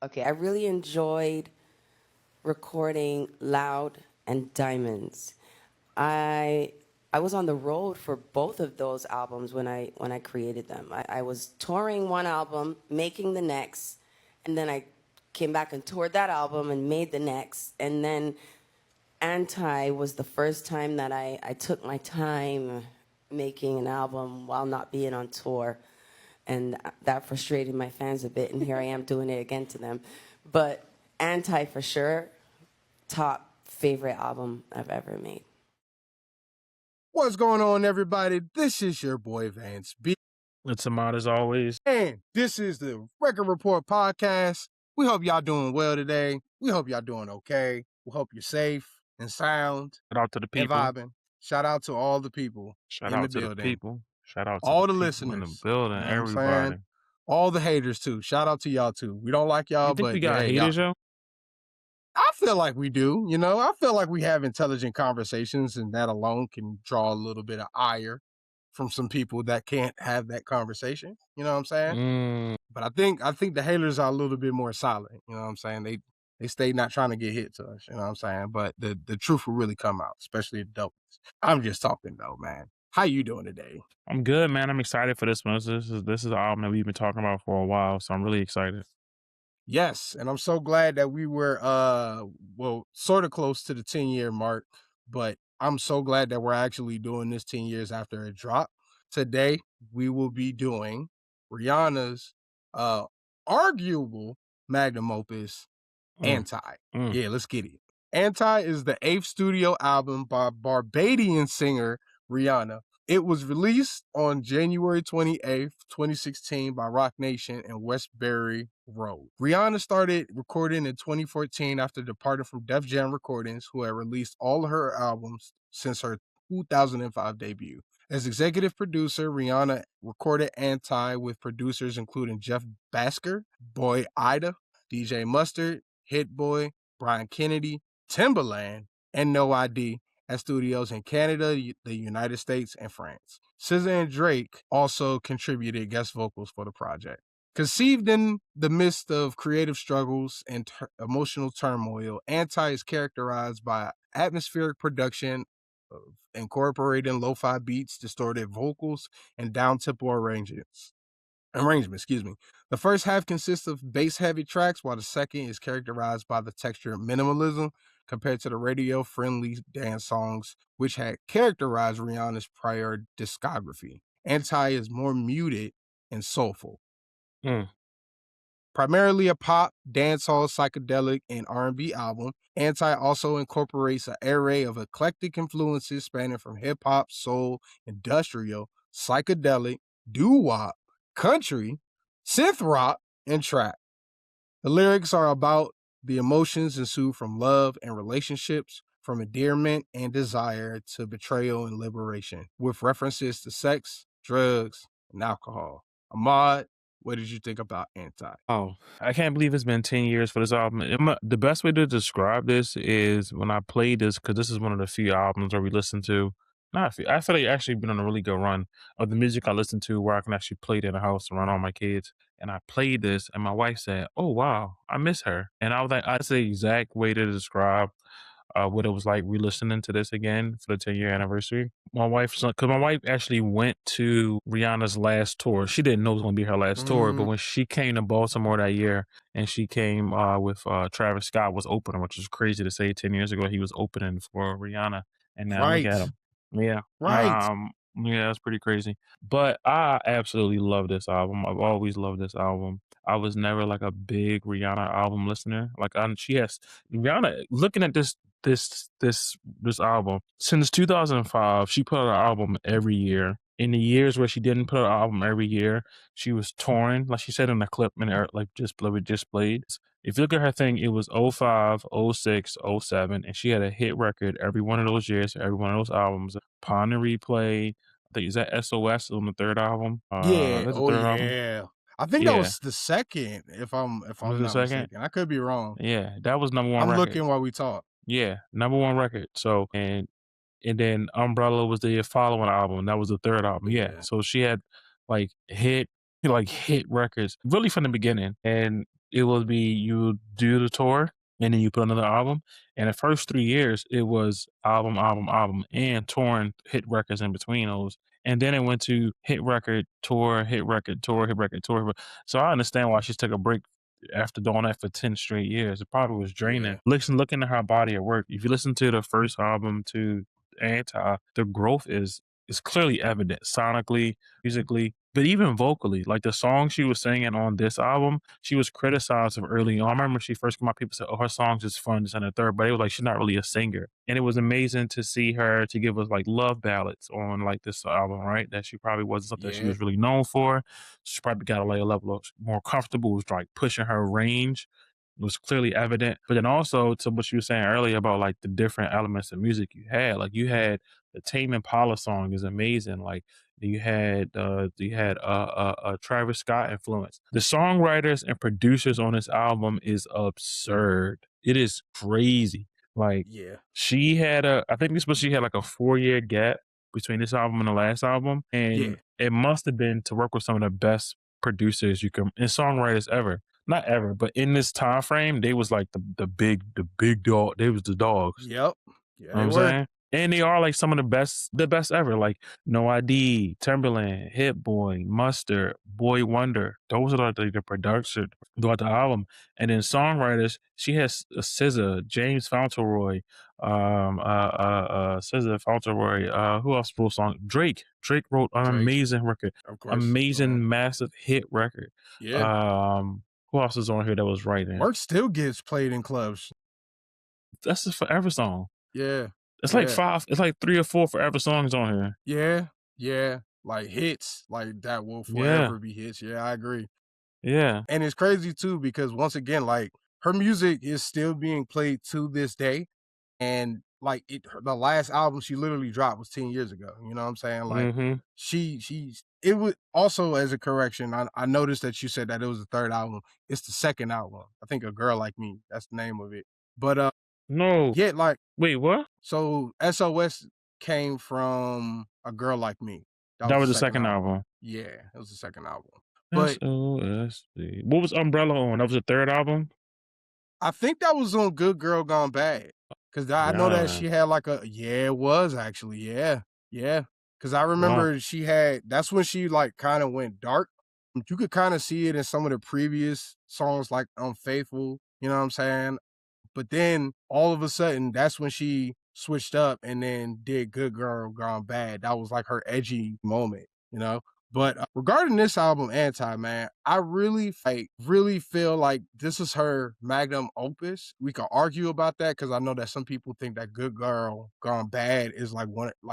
Okay, I really enjoyed recording Loud and Diamonds. I I was on the road for both of those albums when I created them. I was touring one album, making the next, and then I came back and toured that album and made the next. And then Anti was the first time that I took my time making an album while not being on tour. And that frustrated my fans a bit, and here I am doing it again to them. But Anti, for sure, top favorite album I've ever made. What's going on, everybody? This is your boy Vance B. It's Ahmad as always. And this is the Record Report Podcast. We hope y'all doing well today. We hope y'all doing okay. We hope you're safe and sound Shout out to the and people. vibing. Shout out to all the people Shout in the out to the building. people. Shout out to All the people listeners in the building. You know what I'm saying? Everybody. All the haters too. Shout out to y'all too. We don't like y'all, You think but we got hey, haters, y'all. yo? I feel like we do. I feel like we have intelligent conversations, and that alone can draw a little bit of ire from some people that can't have that conversation. You know what I'm saying? But I think the haters are a little bit more silent. You know what I'm saying? They stay not trying to get hit to us. You know what I'm saying? But the truth will really come out, especially the dope. I'm just talking though, man. How you doing today? I'm good, man. I'm excited for this one. This is an album that we've been talking about for a while, so I'm really excited. Yes, and I'm so glad that we were sort of close to the 10-year mark, but I'm so glad that we're actually doing this 10 years after it dropped. Today we will be doing Rihanna's arguable magnum opus, Anti. Yeah, let's get it. Anti is the 8th studio album by Barbadian singer Rihanna. It was released on January 28th, 2016 by Rock Nation and Westbury Road. Rihanna started recording in 2014 after departing from Def Jam Recordings, who had released all of her albums since her 2005 debut. As executive producer, Rihanna recorded Anti with producers including Jeff Basker, Boy Ida, DJ Mustard, Hit Boy, Brian Kennedy, Timbaland, and No ID at studios in Canada, the United States, and France. SZA and Drake also contributed guest vocals for the project. Conceived in the midst of creative struggles and emotional turmoil, Anti is characterized by atmospheric production of incorporating lo-fi beats, distorted vocals, and down-tempo arrangements. The first half consists of bass-heavy tracks, while the second is characterized by the textured minimalism compared to the radio-friendly dance songs, which had characterized Rihanna's prior discography. Anti is more muted and soulful. Primarily a pop, dancehall, psychedelic, and R&B album, Anti also incorporates an array of eclectic influences spanning from hip-hop, soul, industrial, psychedelic, doo-wop, country, synth rock, and trap. The lyrics are about the emotions ensue from love and relationships, from endearment and desire to betrayal and liberation, with references to sex, drugs, and alcohol. Ahmad, what did you think about Anti? Oh, I can't believe it's been 10 years for this album. The best way to describe this is when I played this, because this is one of the few albums where we listen to, not a few, I feel like actually been on a really good run of the music I listen to where I can actually play it in the house around all my kids. And I played this, and my wife said, "Oh, wow, I miss her." And I was like, that's the exact way to describe what it was like re-listening to this again for the 10-year anniversary. Because my wife actually went to Rihanna's last tour. She didn't know it was going to be her last tour, but when she came to Baltimore that year, and she came with Travis Scott was opening, which is crazy to say. 10 years ago, he was opening for Rihanna, and now look at him. Yeah, yeah, it's pretty crazy. But I absolutely love this album. I've always loved this album. I was never like a big Rihanna album listener. Like she has Rihanna. Looking at this album since 2005, she put out an album every year. In the years where she didn't put out an album every year, she was touring, like she said in the clip, like just played. If you look at her thing, it was 05, 06, 07, and she had a hit record every one of those years, every one of those albums. Pawn and Replay. I think is that SOS on the third album. Yeah. That's the Oh third yeah. album. I think that Yeah. was the second, if I'm Was not it the second? mistaken. I could be wrong. Yeah, that was number one I'm record. looking while we talk. Yeah, number one record. So and then Umbrella was the following album. That was the third album. Yeah. Yeah. So she had like hit records really from the beginning. And it would be you do the tour and then you put another album. And the first 3 years, it was album, album, album, and touring hit records in between those. And then it went to hit record, tour, hit record, tour, hit record, tour. So I understand why she took a break after doing that for 10 straight years. It probably was draining. Yeah. Looking at her body of work. If you listen to the first album to Anti, the growth is clearly evident sonically, musically, but even vocally. Like the song she was singing on this album, she was criticized of early on. I remember she first came out, people said, "Oh, her songs is fun, this and the third," but it was like she's not really a singer. And it was amazing to see her to give us like love ballads on like this album, right? That she probably wasn't something that she Yeah. was really known for. She probably got a level of more comfortable with like pushing her range. It was clearly evident. But then also to what you were saying earlier about like the different elements of music you had. Like you had the Tame Impala song is amazing. Like you had Travis Scott influence. The songwriters and producers on this album is absurd. It is crazy. Like Yeah. she had I think this was she had like a 4 year gap between this album and the last album. And Yeah. it must have been to work with some of the best producers you can and songwriters ever. Not ever, but in this time frame, they was like the big dog. They was the dogs. Yep. Yeah, You know they what I'm were. saying? And they are like some of the best ever. Like No ID, Timberland, Hit Boy, Mustard, Boy Wonder. Those are like the production throughout the album. And then songwriters, she has SZA, James Fauntleroy, SZA, Fauntleroy. Who else wrote song? Drake. Drake wrote an Drake, amazing record, of course. amazing, massive hit record. Yeah. Who else is on here that was writing? Work still gets played in clubs. That's a forever song. Yeah. It's like Yeah. 5. It's like 3 or 4 forever songs on here. Yeah. Yeah. Like hits like that will Yeah. forever be hits. Yeah, I agree. Yeah. And it's crazy too because once again, like her music is still being played to this day. And like the last album she literally dropped was 10 years ago. You know what I'm saying? Like Mhm. she's it was also as a correction. I noticed that you said that it was the third album. It's the second album. I think A Girl Like Me. That's the name of it. But No. yeah, like Wait, what? so SOS came from A Girl Like Me. That That was was the the second second album. album. Yeah, it was the second album. But SOSD. What was Umbrella on? That was the third album? I think that was on Good Girl Gone Bad. Cause I know that Yeah. she had like it was actually. Yeah. Yeah. Cause I Wow. remember that's when she like kind of went dark. You could kind of see it in some of the previous songs like Unfaithful, you know what I'm saying? But then all of a sudden, that's when she switched up and then did Good Girl Gone Bad. That was like her edgy moment, you know? But regarding this album, Anti, man, I really feel like this is her magnum opus. We could argue about that because I know that some people think that Good Girl Gone Bad is like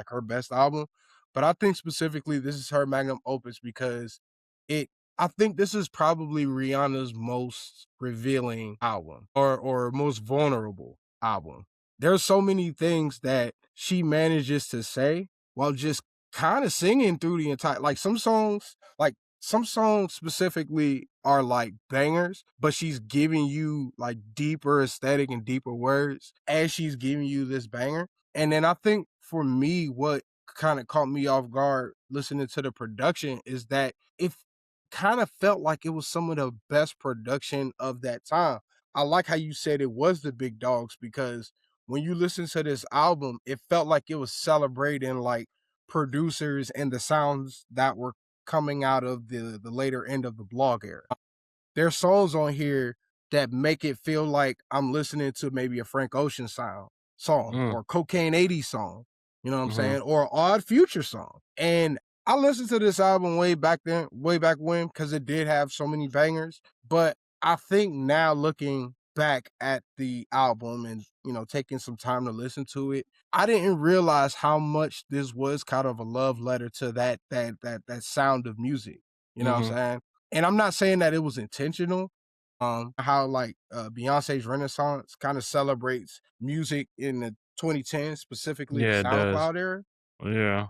her best album. But I think specifically this is her magnum opus because it I think this is probably Rihanna's most revealing album or most vulnerable album. There's so many things that she manages to say while just kind of singing through the entire some songs specifically are like bangers, but she's giving you like deeper aesthetic and deeper words as she's giving you this banger. And then I think for me, what kind of caught me off guard listening to the production is that if kind of felt like it was some of the best production of that time. I like how you said it was the big dogs because when you listen to this album, it felt like it was celebrating like producers and the sounds that were coming out of the later end of the blog era. There's songs on here that make it feel like I'm listening to maybe a Frank Ocean song Mm. or Cocaine 80s song, you know what I'm Mhm. saying? Or Odd Future song. And I listened to this album way back when, because it did have so many bangers. But I think now looking back at the album and, taking some time to listen to it, I didn't realize how much this was kind of a love letter to that sound of music. You know what I'm Mhm. saying? And I'm not saying that it was intentional. How like Beyonce's Renaissance kind of celebrates music in the 2010s, specifically the Yeah, it does. SoundCloud era. Yeah.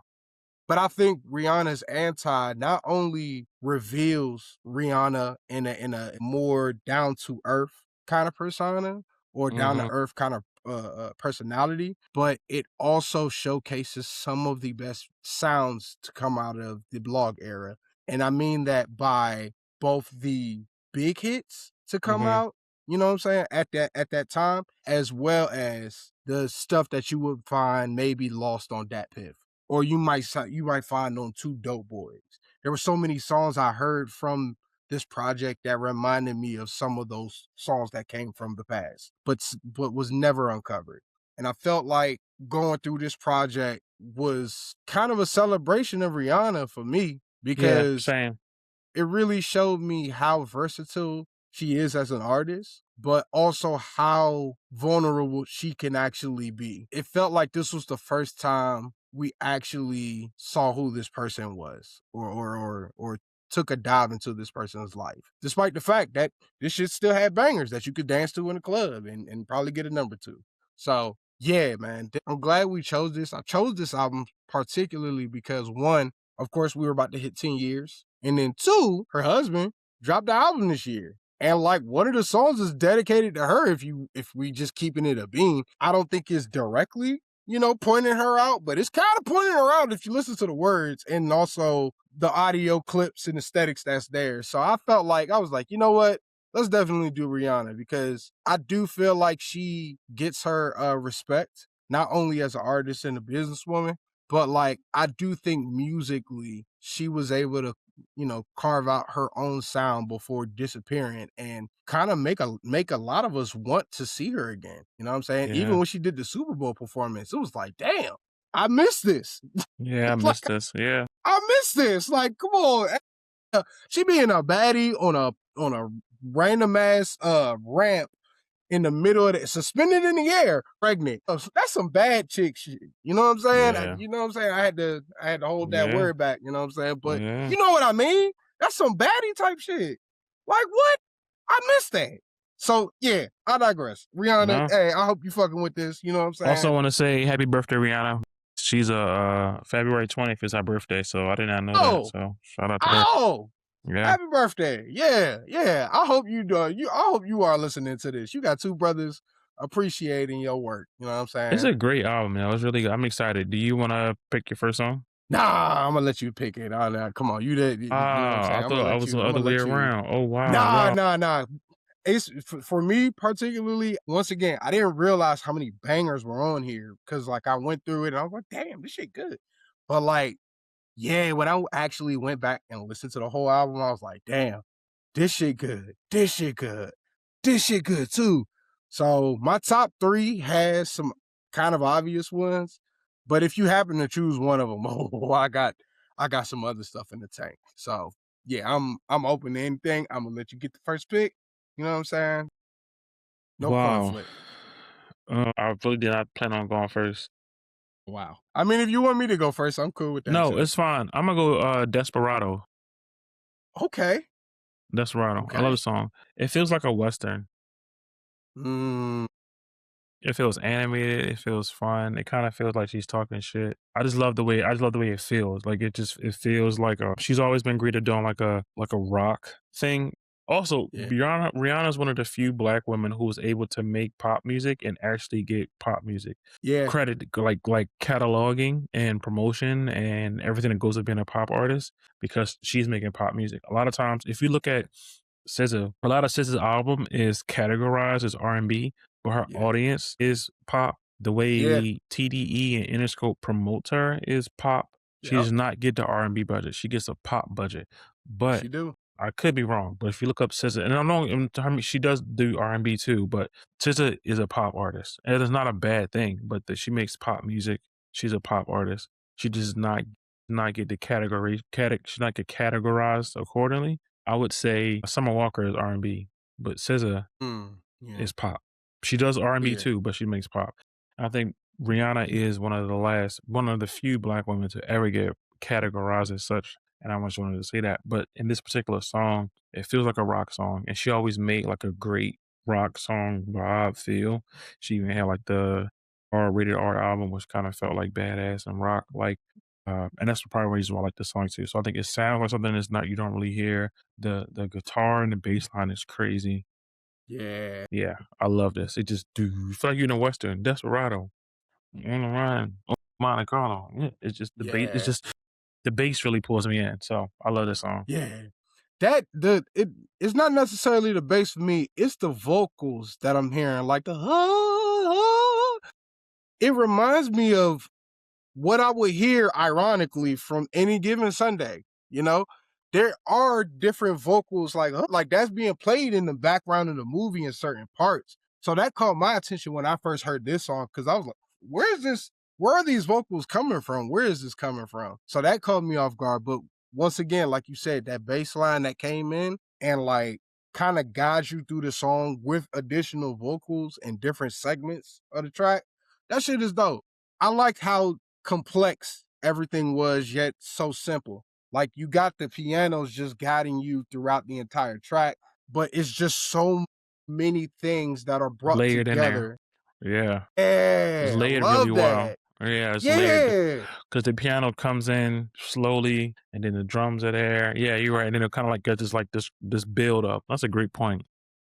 But I think Rihanna's Anti not only reveals Rihanna in a more down to earth kind of persona or down to Mhm. earth kind of personality, but it also showcases some of the best sounds to come out of the blog era. And I mean that by both the big hits to come out, you know what I'm saying, at that time, as well as the stuff that you would find maybe lost on Dat Piff. Or you might find on Two Dope Boys. There were so many songs I heard from this project that reminded me of some of those songs that came from the past, but was never uncovered. And I felt like going through this project was kind of a celebration of Rihanna for me, Yeah, because same. it really showed me how versatile she is as an artist, but also how vulnerable she can actually be. It felt like this was the first time we actually saw who this person was, or took a dive into this person's life. Despite the fact that this shit still had bangers that you could dance to in a club and probably get a number two. So yeah, man, I'm glad we chose this. I chose this album particularly because, one, of course, we were about to hit 10 years. And then two, her husband dropped the album this year. And like, one of the songs is dedicated to her. If we just keeping it a bean, I don't think it's directly, pointing her out, but it's kind of pointing her out if you listen to the words and also the audio clips and aesthetics that's there. So I was like, you know what? Let's definitely do Rihanna, because I do feel like she gets her respect, not only as an artist and a businesswoman, but like, I do think musically she was able to, carve out her own sound before disappearing and kind of make a lot of us want to see her again. You know what I'm saying? Yeah. Even when she did the Super Bowl performance, it was like, damn, I missed this. Yeah, I Like, missed this. Yeah. I missed this. Like, come on. She being a baddie on a random ass ramp in the middle of it, suspended in the air, pregnant. That's some bad chick shit. You know what I'm saying? Yeah. You know what I'm saying? I had to hold that Yeah. word back. You know what I'm saying? But Yeah. you know what I mean? That's some baddie type shit. Like, what? I missed that. So yeah, I digress. Rihanna, No. hey, I hope you fucking with this. You know what I'm saying? Also want to say happy birthday, Rihanna. She's February 20th is her birthday, so I did not know that. So shout out to her. Oh, Yeah. happy birthday. Yeah. I hope I hope you are listening to this. You got two brothers appreciating your work. You know what I'm saying? It's a great album, man. It was really good. I'm excited. Do you want to pick your first song? Nah, I'm gonna let you pick it. Oh, nah, come on, you did. You know what I'm saying? I I'm gonna thought I let was you. the I'm other gonna way let you. around. Oh wow. Nah. It's for me particularly. Once again, I didn't realize how many bangers were on here, because like I went through it and I was like, damn, this shit good. But like, yeah, when I actually went back and listened to the whole album, I was like, damn, this shit good. This shit good. This shit good too. So my top three has some kind of obvious ones, but if you happen to choose one of them, oh, I got some other stuff in the tank. So yeah, I'm open to anything. I'm gonna let you get the first pick. You know what I'm saying? No conflict. I really did not plan on going first. Wow. I mean, if you want me to go first, I'm cool with that No, too. it's fine. I'm gonna go Desperado. Okay. Desperado. I love the song. It feels like a Western. It feels animated. It feels fun. It kind of feels like she's talking shit. I just love the way it feels. Like it feels like she's always been great at doing like a rock thing. Also, Yeah. Rihanna's one of the few Black women who was able to make pop music and actually get pop music credit, like cataloging and promotion and everything that goes with being a pop artist, because she's making pop music. A lot of times, if you look at SZA, a lot of SZA's album is categorized as R&B, but her audience is pop. The way TDE and Interscope promotes her is pop. She does not get the R&B budget. She gets a pop budget. But she do. I could be wrong, but if you look up SZA, and I'm not, she does do R&B too, but SZA is a pop artist. And it's not a bad thing, but that she makes pop music. She's a pop artist. She does not get the should not get categorized accordingly. I would say Summer Walker is R&B, but SZA is pop. She does R&B too, but she makes pop. I think Rihanna is one of the few Black women to ever get categorized as such. And I just wanted to say that. But in this particular song, it feels like a rock song. And she always made like a great rock song vibe feel. She even had like the rated R album, which kind of felt like badass and rock. Like, and that's probably the reason why I like the song too. So I think it sounds like something you don't really hear. The guitar and the bass line is crazy. Yeah. Yeah, I love this. It just you feel like you're in a Western. Desperado. On the run. Oh, Monte Carlo. Yeah, it's just the bass. It's just the bass really pulls me in. So I love this song. Yeah. it's not necessarily the bass for me. It's the vocals that I'm hearing, like the it reminds me of what I would hear ironically from Any Given Sunday. You know, there are different vocals like that's being played in the background of the movie in certain parts. So that caught my attention when I first heard this song, because I was like, where is this? Where are these vocals coming from? Where is this coming from? So that caught me off guard. But once again, like you said, that bass line that came in and like kind of guides you through the song with additional vocals in different segments of the track. That shit is dope. I like how complex everything was, yet so simple. Like you got the pianos just guiding you throughout the entire track, but it's just so many things that are brought Layered in there. together. Yeah. It's Yeah, I layered really love well. that. Yeah, it's layered Yeah. because the piano comes in slowly and then the drums are there. Yeah, you're right. And then it kind of like gets this build up. That's a great point.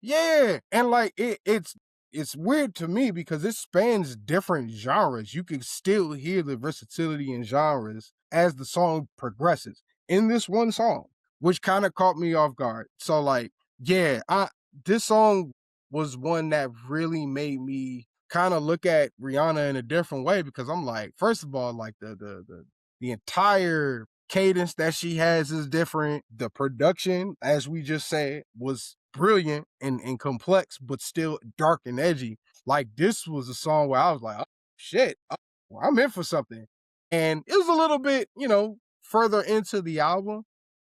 Yeah, and like it's weird to me because it spans different genres. You can still hear the versatility in genres as the song progresses in this one song, which kind of caught me off guard. So like, yeah, I this song was one that really made me kind of look at Rihanna in a different way, because I'm like, first of all, like the entire cadence that she has is different. The production, as we just said, was brilliant and complex, but still dark and edgy. Like this was a song where I was like, oh shit, well, I'm in for something. And it was a little bit, further into the album.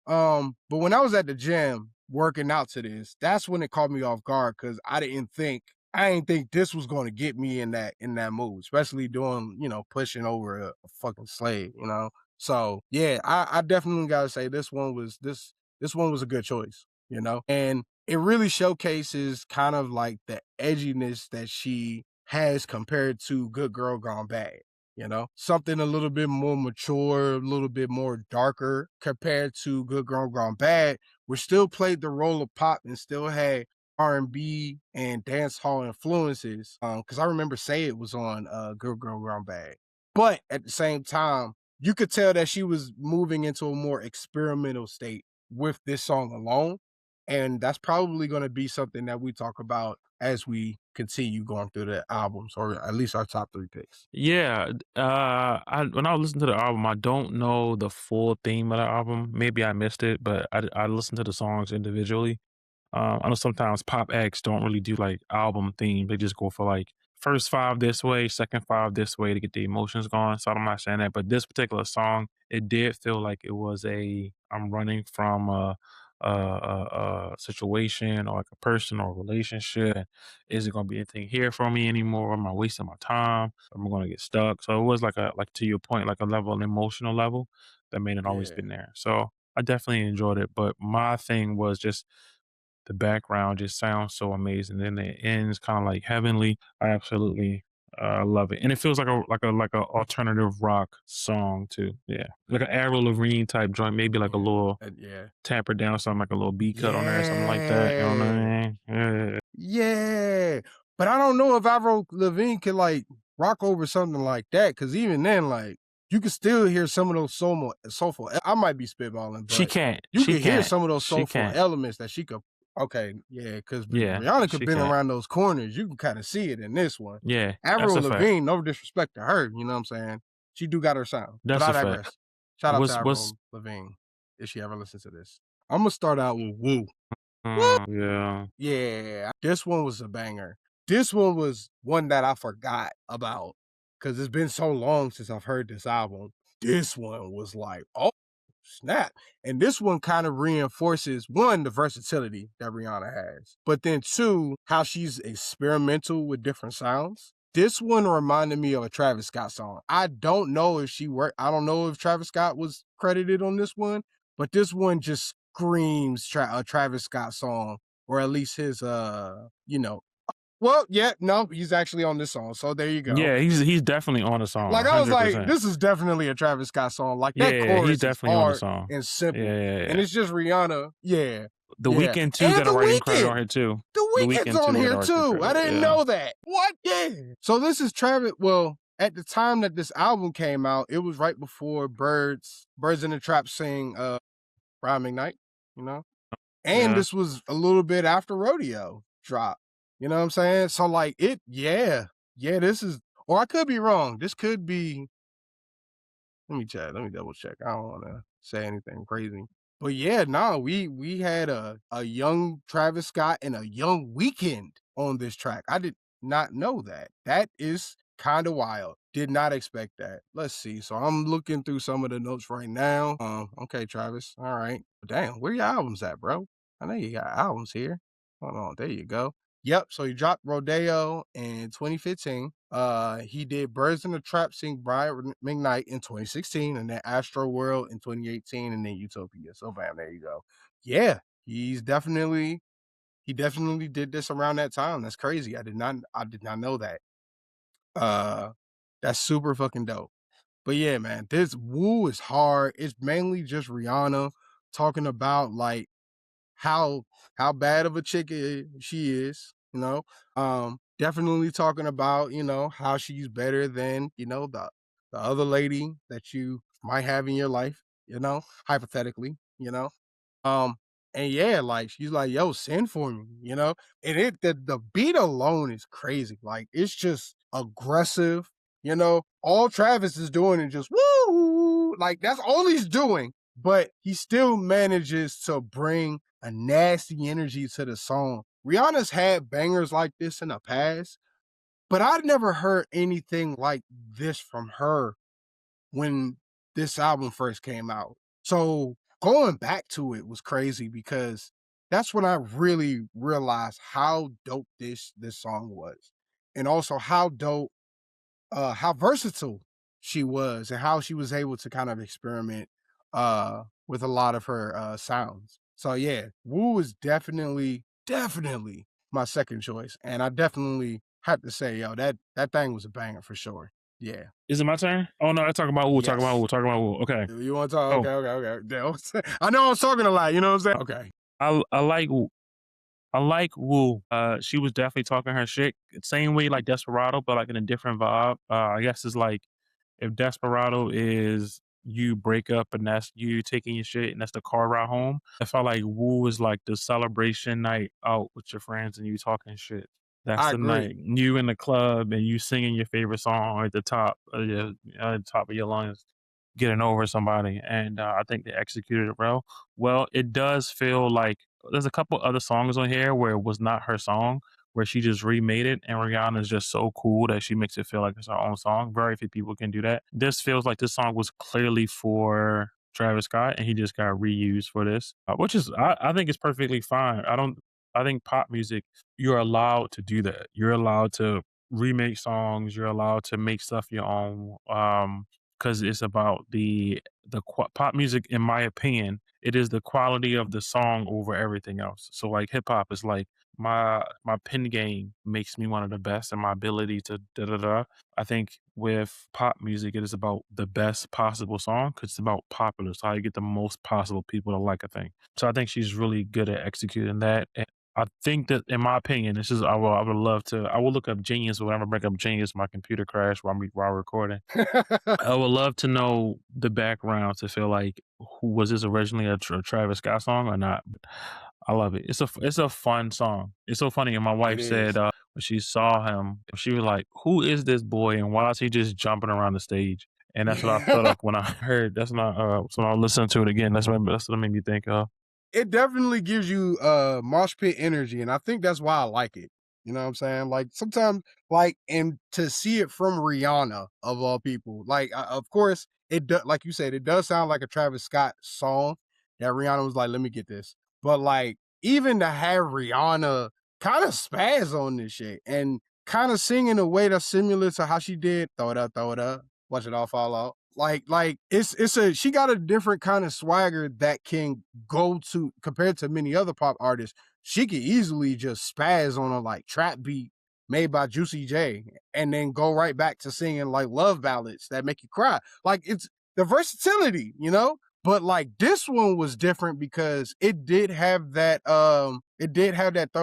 But when I was at the gym working out to this, that's when it caught me off guard, because I didn't think this was going to get me in that mood, especially doing, pushing over a fucking slave, So yeah, I definitely gotta say this one was a good choice, and it really showcases kind of like the edginess that she has compared to Good Girl Gone Bad. Something a little bit more mature, a little bit more darker compared to Good Girl Gone Bad, which still played the role of pop and still had R&B and dance hall influences. Because I remember Say It was on Good Girl Gone Bad, but at the same time, you could tell that she was moving into a more experimental state with this song alone. And that's probably going to be something that we talk about as we continue going through the albums, or at least our top 3 picks. Yeah, when I listen to the album, I don't know the full theme of the album. Maybe I missed it, but I listen to the songs individually. I know sometimes pop acts don't really do like album theme. They just go for like first 5 this way, second 5 this way to get the emotions going. So I'm not saying that, but this particular song, it did feel like it was I'm running from a situation or like a person or a relationship. Is it going to be anything here for me anymore? Am I wasting my time? Am I going to get stuck? So it was like to your point, like a level, an emotional level that may not always Yeah. been there. So I definitely enjoyed it, but my thing was just the background just sounds so amazing. Then it ends kind of like heavenly. I absolutely love it, and it feels like a alternative rock song too. Yeah, like an Avril Lavigne type joint, maybe like a little Yeah. tampered down, something like a little B cut on there, something like that. You know what I mean? Yeah. Yeah. But I don't know if Avril Lavigne could like rock over something like that, because even then, like, you can still hear some of those soulful. I might be spitballing, She but can't. you She can hear can't. some of those She soulful can't. elements that she could. Okay, yeah, because Yeah, Rihanna could she bend can't. around those corners. You can kind of see it in this one. Yeah, that's Avril a fact. Lavigne, no disrespect to her, you know what I'm saying? She do got her sound. But That's I a fact. digress. Shout out to What's Avril Lavigne if she ever listens to this. I'm gonna start out with Woo. yeah. Yeah, this one was a banger. This one was one that I forgot about because it's been so long since I've heard this album. This one was like, oh, snap. And this one kind of reinforces, one, the versatility that Rihanna has, but then two, how she's experimental with different sounds. This one reminded me of a Travis Scott song. I don't know if I don't know if Travis Scott was credited on this one, but this one just screams a Travis Scott song, or at least his, well, yeah, no, he's actually on this song. So there you go. Yeah, he's definitely on the song. Like, I was like, 100%. this is definitely a Travis Scott song. Like, that Yeah, he's chorus is definitely on the hard song. and simple. Yeah. And it's just Rihanna. Yeah. The yeah. Weeknd too And got a The writing credit Weeknd. on here too. The Weeknd's Weeknd on too here got a writing too. I credit, didn't yeah. know that. What? Yeah. So this is Travis. Well, at the time that this album came out, it was right before Birds in the Trap sing Rhyming Night, And this was a little bit after Rodeo dropped. You know what I'm saying? So like this is, or I could be wrong. This could be, let me check. Let me double check. I don't want to say anything crazy. But yeah, no, we had a young Travis Scott and a young Weeknd on this track. I did not know that. That is kind of wild. Did not expect that. Let's see. So I'm looking through some of the notes right now. Okay, Travis. All right. Damn, where your albums at, bro? I know you got albums here. Hold on. There you go. Yep. So he dropped Rodeo in 2015. He did Birds in the Trap Sing Brian McKnight in 2016, and then Astro World in 2018, and then Utopia. So bam, there you go. Yeah, he definitely did this around that time. That's crazy. I did not know that. That's super fucking dope. But yeah, man, this Woo is hard. It's mainly just Rihanna talking about like how bad of a chick she is, you know. Definitely talking about, you know, how she's better than, you know, the other lady that you might have in your life, you know, hypothetically, you know. And yeah, like she's like, yo, send for me, you know. And the beat alone is crazy. Like it's just aggressive, you know. All Travis is doing is just woo, like that's all he's doing. But he still manages to bring a nasty energy to the song. Rihanna's had bangers like this in the past, but I'd never heard anything like this from her when this album first came out. So going back to it was crazy because that's when I really realized how dope this song was. And also how dope, how versatile she was and how she was able to kind of experiment with a lot of her sounds. So yeah, Woo is definitely my second choice. And I definitely have to say, yo, that thing was a banger for sure. Yeah. Is it my turn? Oh no, I'm talking about Woo. Yes. Talking about Woo. Talking about Woo. Okay. You want to talk? Okay. I know I was talking a lot. You know what I'm saying? Okay. I like Woo. I like Woo. She was definitely talking her shit. Same way like Desperado, but like in a different vibe. I guess it's like if Desperado is you break up and that's you taking your shit and that's the car ride home. I felt like Woo is like the celebration night out with your friends and you talking shit. That's I the agree. night you in the club and you singing your favorite song at the top of your lungs, getting over somebody. And I think they executed it well. Well, it does feel like there's a couple other songs on here where it was not her song, where she just remade it, and Rihanna is just so cool that she makes it feel like it's her own song. Very few people can do that. This feels like this song was clearly for Travis Scott, and he just got reused for this, which is I think it's perfectly fine. I think pop music, you're allowed to do that. You're allowed to remake songs. You're allowed to make stuff your own. Because it's about pop music, in my opinion, it is the quality of the song over everything else. So like hip hop is like my pen game makes me one of the best, and my ability to da da da. I think with pop music, it is about the best possible song because it's about popular. So how you get the most possible people to like a thing. So I think she's really good at executing that. And I think that, in my opinion, this is I would love to. I will look up Genius whenever I bring up Genius. My computer crashed while recording. I would love to know the background to feel like who was this originally a Travis Scott song or not. But I love it. It's a fun song. It's so funny. And my wife said when she saw him, she was like, "Who is this boy? And why is he just jumping around the stage?" And that's what I felt like when I heard. That's not. So when I listened to it again, that's what it made me think of. It definitely gives you mosh pit energy, and I think that's why I like it. You know what I'm saying? Like sometimes, like, and to see it from Rihanna of all people, like, of course, like you said, it does sound like a Travis Scott song that Rihanna was like, "Let me get this," but like, even to have Rihanna kind of spaz on this shit and kind of sing in a way that's similar to how she did "Throw It Up, Watch It All Fall Out." Like she got a different kind of swagger that can go to compared to many other pop artists. She could easily just spaz on a like trap beat made by Juicy J and then go right back to singing like love ballads that make you cry. Like it's the versatility, you know? But like this one was different because it did have that throw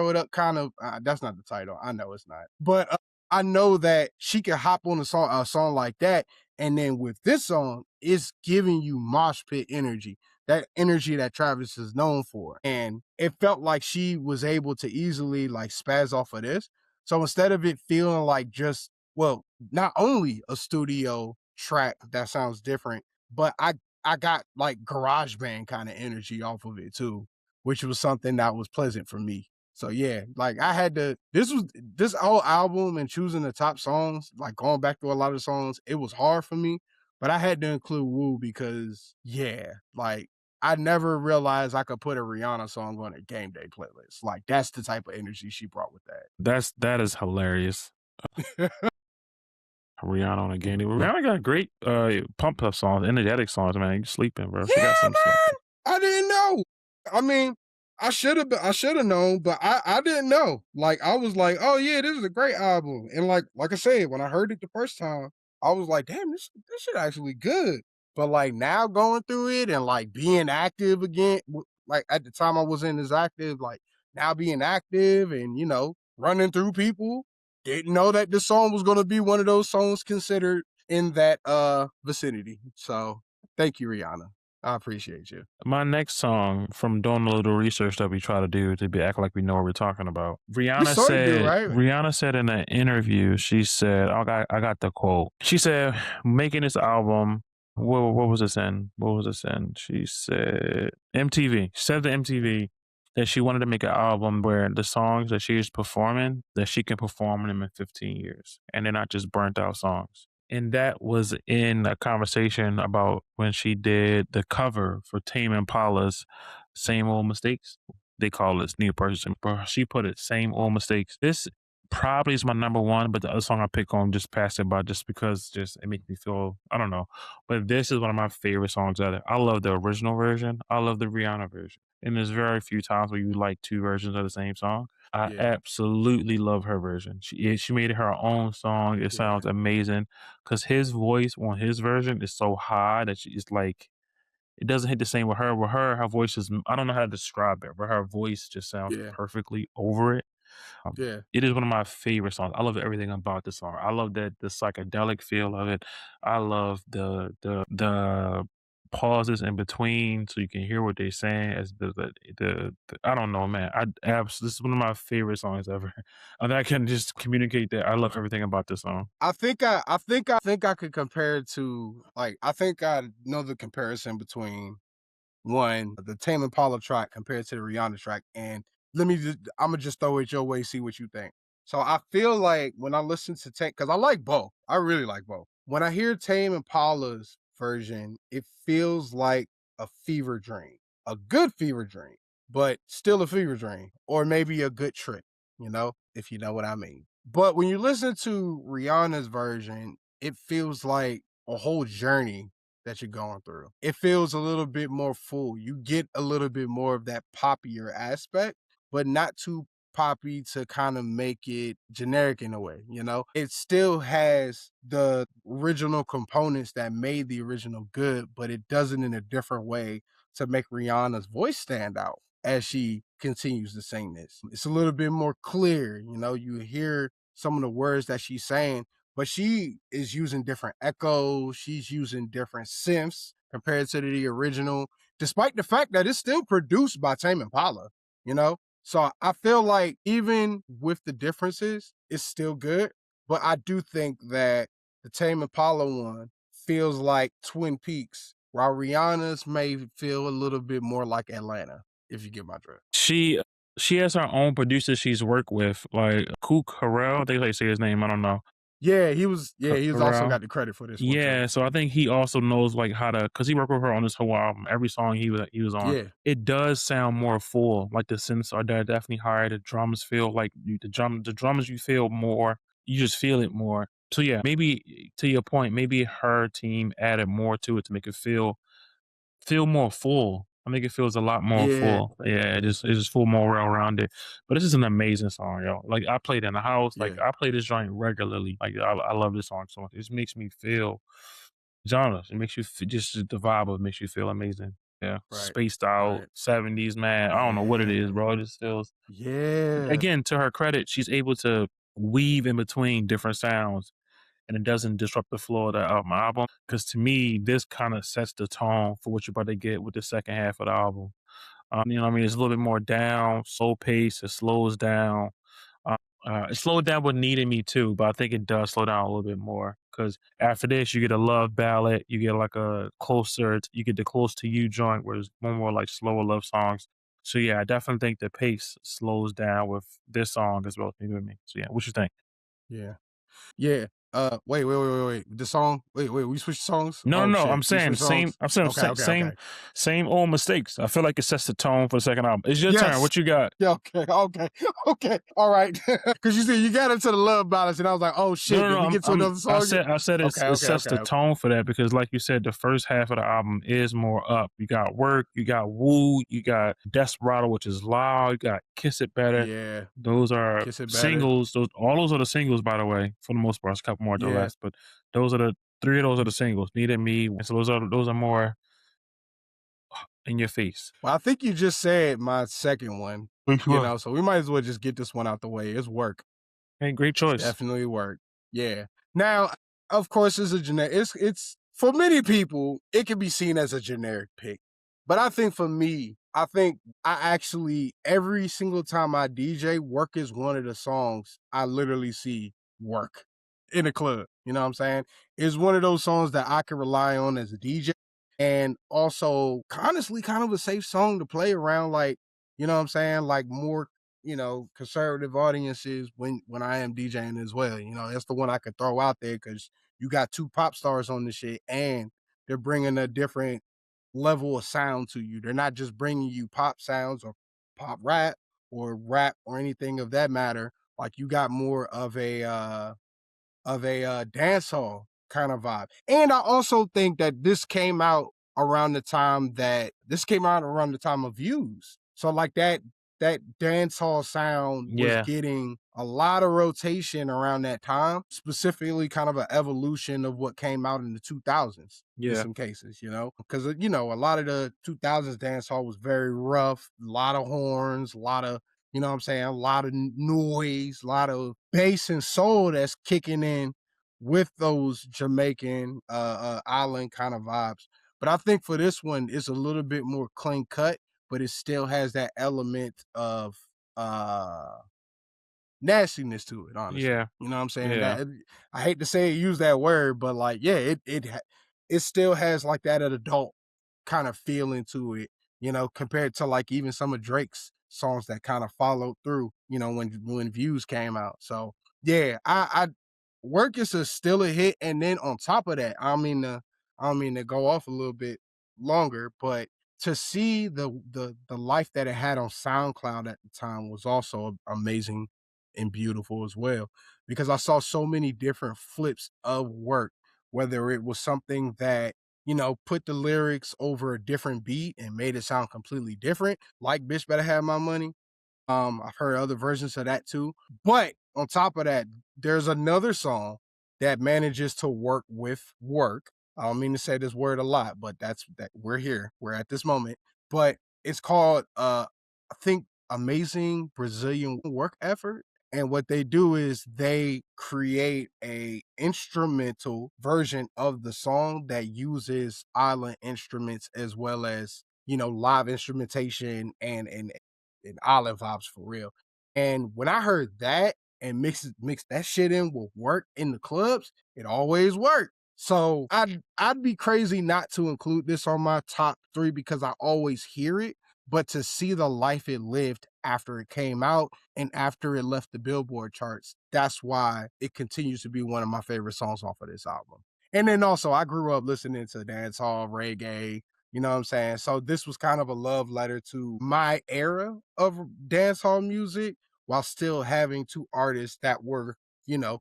it up kind of that's not the title. I know it's not. But I know that she could hop on a song like that, and then with this song, it's giving you mosh pit energy. that energy that Travis is known for. And it felt like she was able to easily like spaz off of this. So instead of it feeling like just, well, not only a studio track that sounds different, but I got like garage band kind of energy off of it too, which was something that was pleasant for me. So yeah, like I had to, this whole album and choosing the top songs, like going back to a lot of songs, it was hard for me, but I had to include Woo because yeah, like I never realized I could put a Rihanna song on a game day playlist. Like that's the type of energy she brought with That is hilarious. Rihanna on a game day. Rihanna got great pump up songs, energetic songs, man. You sleeping, bro. She got some stuff. I didn't know. I mean, I should have known, but I didn't know. Like I was like, oh yeah, this is a great album. And like I said, when I heard it the first time, I was like, damn, this shit actually good. But like now going through it and like being active again, like at the time I wasn't as active, like now being active and you know, running through people, didn't know that this song was gonna be one of those songs considered in that vicinity. So thank you, Rihanna. I appreciate you. My next song, from doing a little research that we try to do to be act like we know what we're talking about. We sort of do, right? Rihanna said in an interview, she said, I got the quote. She said, making this album, what was this in? What was this in? She said MTV. She said to MTV that she wanted to make an album where the songs that she's performing, that she can perform them in 15 years. And they're not just burnt out songs. And that was in a conversation about when she did the cover for Tame Impala's Same Old Mistakes. They call it New Person. But she put it Same Old Mistakes. This probably is my number one, but the other song I pick on just passed it by just because just it makes me feel, I don't know. But this is one of my favorite songs ever. I love the original version. I love the Rihanna version. And there's very few times where you like two versions of the same song. I absolutely love her version. She made it her own song. It sounds amazing because his voice on his version is so high that it's like it doesn't hit the same with her. With her voice is, I don't know how to describe it, but her voice just sounds perfectly over it. It is one of my favorite songs. I love everything about the song. I love the psychedelic feel of it. I love the pauses in between so you can hear what they're saying as the I don't know, man. This is one of my favorite songs ever. And I can just communicate that I love everything about this song. I think I could compare it to like I think I know the comparison between one, the Tame Impala track compared to the Rihanna track. And I'm gonna just throw it your way, see what you think. So I feel like when I listen to Tame, because I like both, I really like both. When I hear Tame Impala's version, it feels like a fever dream, a good fever dream, but still a fever dream, or maybe a good trip, you know, if you know what I mean. But when you listen to Rihanna's version, it feels like a whole journey that you're going through. It feels a little bit more full. You get a little bit more of that poppier aspect, but not too poppy to kind of make it generic in a way, you know? It still has the original components that made the original good, but it does it in a different way to make Rihanna's voice stand out as she continues to sing this. It's a little bit more clear, you know, you hear some of the words that she's saying, but she is using different echoes. She's using different synths compared to the original, despite the fact that it's still produced by Tame Impala, you know? So I feel like even with the differences, it's still good. But I do think that the Tame Impala one feels like Twin Peaks, while Rihanna's may feel a little bit more like Atlanta, if you get my drift. She has her own producers she's worked with, like Kook Harrell. I think they say his name. I don't know. Yeah, he was also Harrell. got the credit for this one. Yeah, so I think he also knows like how to, because he worked with her on this whole album. Every song he was on, it does sound more full. Like the synths are definitely higher. The drums feel like the drums you feel more. You just feel it more. So yeah, maybe to your point, maybe her team added more to it to make it feel more full. I think it feels a lot more full. Yeah, it just feel more well-rounded. But this is an amazing song, yo. Like I played in the house. Like I play this joint regularly. Like I love this song so much. It just makes me feel genres. It makes you just the vibe of it makes you feel amazing. Yeah, spaced out 70s, man. I don't know what it is, bro. It just feels. Again, to her credit, she's able to weave in between different sounds and it doesn't disrupt the flow of my album. Because to me, this kind of sets the tone for what you're about to get with the second half of the album. You know what I mean? It's a little bit more down, slow pace. It slows down. Uh, it slowed down with Needing Me too, but I think it does slow down a little bit more because after this, you get a love ballad. You get like you get the Close to You joint where there's one more like slower love songs. So yeah, I definitely think the pace slows down with this song as well as Needing Me. So yeah, what you think? Yeah. Yeah. Wait. The song. Wait. We switched songs. No, Oh no, no. shit. I'm We saying switched songs. Okay. same old mistakes. I feel like it sets the tone for the second album. It's your turn. Yes. What you got? Yeah. Okay. All right. Because you see, you got into the love balance, and I was like, oh No, shit. no, Did we no. get to another song? I said Okay. it sets the tone for that because, like you said, the first half of the album is more up. You got Work, you got Woo, you got Desperado, which is loud. You got Kiss It Better. Yeah. Those are Kiss It Better. singles. Those are the singles, by the way, for the most part. It's a couple more to the Yeah. left, but those are the three of those are the singles. Needed Me. So those are more in your face. Well, I think you just said my second one. Which one? So we might as well just get this one out the way. It's Work. Hey, great It's choice. definitely Work. Yeah. Now, of course, it's a generic. It's for many people, it can be seen as a generic pick, but I think for me, I think I actually every single time I DJ, Work is one of the songs I literally see work in a club. You know what I'm saying? It's one of those songs that I can rely on as a DJ, and also honestly, kind of a safe song to play around, like you know what I'm saying, like more conservative audiences when I am DJing as well. That's the one I could throw out there because you got two pop stars on the shit and they're bringing a different level of sound to you. They're not just bringing you pop sounds or pop rap or anything of that matter. Like you got more of a dance hall kind of vibe. And I also think that this came out around the time of Views. So like that dance hall sound was Yeah, getting a lot of rotation around that time, specifically kind of an evolution of what came out in the 2000s in yeah, some cases, because a lot of the 2000s dance hall was very rough, a lot of horns, a lot of what I'm saying? A lot of noise, a lot of bass and soul that's kicking in with those Jamaican island kind of vibes. But I think for this one, it's a little bit more clean cut, but it still has that element of uh nastiness to it, honestly. yeah, You know what I'm saying? yeah. That I hate to say use that word, but like, yeah, it still has like that adult kind of feeling to it, compared to like even some of Drake's songs that kind of followed through, when Views came out. So yeah, I Work is still a hit, and then on top of that, I don't mean to go off a little bit longer, but to see the life that it had on SoundCloud at the time was also amazing and beautiful as well, because I saw so many different flips of Work, whether it was something that put the lyrics over a different beat and made it sound completely different, like Bitch Better Have My Money. I've heard other versions of that too. But on top of that, there's another song that manages to work with Work. I don't mean to say this word a lot, but that's that we're here. We're at this moment. But it's called I think Amazing Brazilian Work Effort. And what they do is they create a instrumental version of the song that uses island instruments as well as, live instrumentation and island vibes for real. And when I heard that and mix that shit in with Work in the clubs, it always worked. So I'd be crazy not to include this on my top 3 because I always hear it, but to see the life it lived after it came out and after it left the Billboard charts, that's why it continues to be one of my favorite songs off of this album. And then also, I grew up listening to dancehall, reggae, you know what I'm saying? So this was kind of a love letter to my era of dancehall music while still having two artists that were, you know,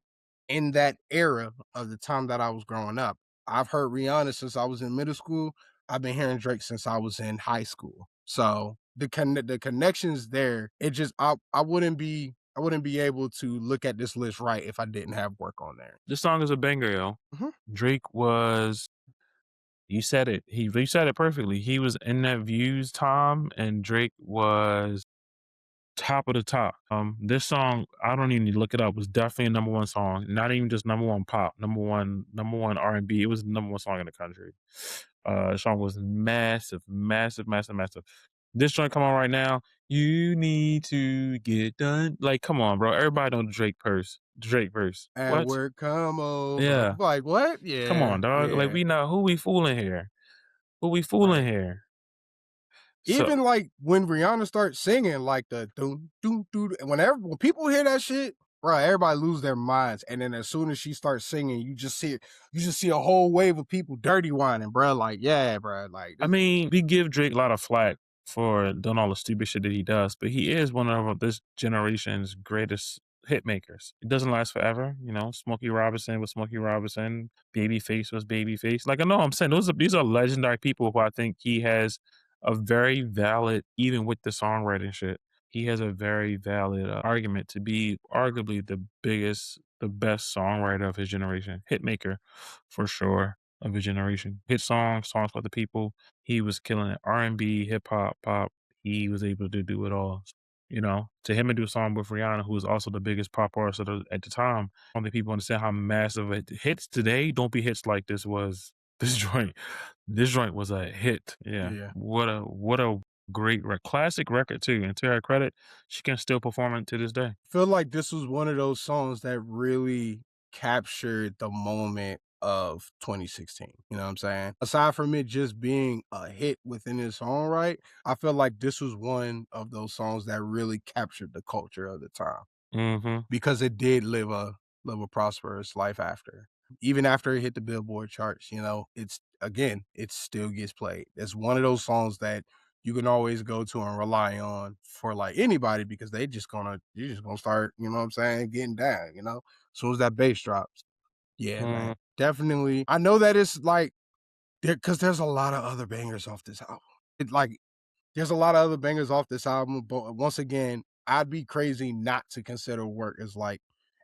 in that era of the time that I was growing up. I've heard Rihanna since I was in middle school. I've been hearing Drake since I was in high school. So the connections there, it just I wouldn't be able to look at this list right if I didn't have Work on there. This song is a banger, yo. Mhm. Drake was you said it. You said it perfectly. He was in that Views time, and Drake was top of the top. This song, I don't even need to look it up, was definitely a number one song. Not even just number one pop, number one R&B. It was the number one song in the country. The song was massive, massive, massive, massive. This joint come on right now. You need to get done. Like, come on, bro. Everybody know the Drake verse. At What? work, come over. Yeah. Like what? Come Yeah, on, dog. Like, yeah. we know who we fooling here. Who we fooling Right. here? So Even like when Rihanna starts singing, like the doom doom doom, when people hear that shit, bro, everybody lose their minds. And then as soon as she starts singing, you just see a whole wave of people dirty whining, bro. Like, yeah, bro. Like, I mean, we give Drake a lot of flack for doing all the stupid shit that he does, but he is one of this generation's greatest hit makers. It doesn't last forever, you know. Smokey Robinson was Smokey Robinson, Babyface was Babyface. Like I know I'm saying these are legendary people who I think he has a very valid, even with the songwriting shit, he has a very valid argument to be arguably the best songwriter of his generation, hit maker for sure of his generation. Hit songs for the people. He was killing it. R&B, hip hop, pop. He was able to do it all. You know, to him and do a song with Rihanna, who was also the biggest pop artist at the time. I don't think people understand how massive hits today. Don't be hits like this was. This joint, this joint was a hit. Yeah, yeah. what a great classic record too. And to her credit, she can still perform it to this day. I feel like this was one of those songs that really captured the moment of 2016. You know what I'm saying? Aside from it just being a hit within its own right, I feel like this was one of those songs that really captured the culture of the time Mm-hmm. because it did live a prosperous life after. Even after it hit the Billboard charts, you know, it still gets played. It's one of those songs that you can always go to and rely on for like anybody because you're just gonna start, you know what I'm saying, getting down, you know, as soon as that bass drops. Yeah, man. Definitely. I know that it's like because there's a lot of other bangers off this album. It like there's a lot of other bangers off this album, but once again, I'd be crazy not to consider Work as like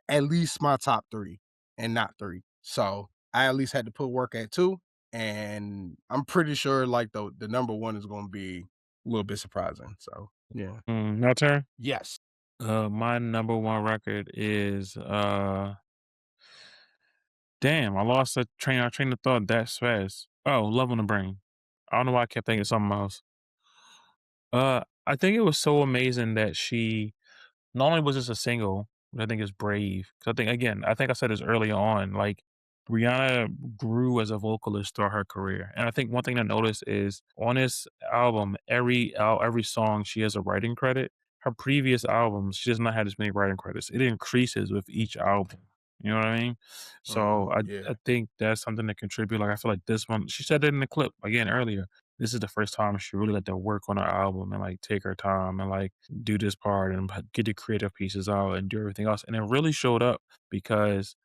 at least my top 3 and not 3. So I at least had to put Work at 2, and I'm pretty sure like the number 1 is gonna be a little bit surprising. So yeah. Now turn. Yes. My number one record is damn, I lost a train of thought that fast. Oh, Love on the Brain. I don't know why I kept thinking something else. I think it was so amazing that she not only was this a single, which I think is brave. 'Cause I think again, I think I said this early on, like Rihanna grew as a vocalist throughout her career. And I think one thing to notice is on this album, every song she has a writing credit. Her previous albums, she does not have as many writing credits. It increases with each album. You know what I mean? So Yeah. I think that's something to contribute. Like I feel like this one, she said it in the clip again earlier. This is the first time she really let to work on her album and like take her time and like do this part and get the creative pieces out and do everything else. And it really showed up because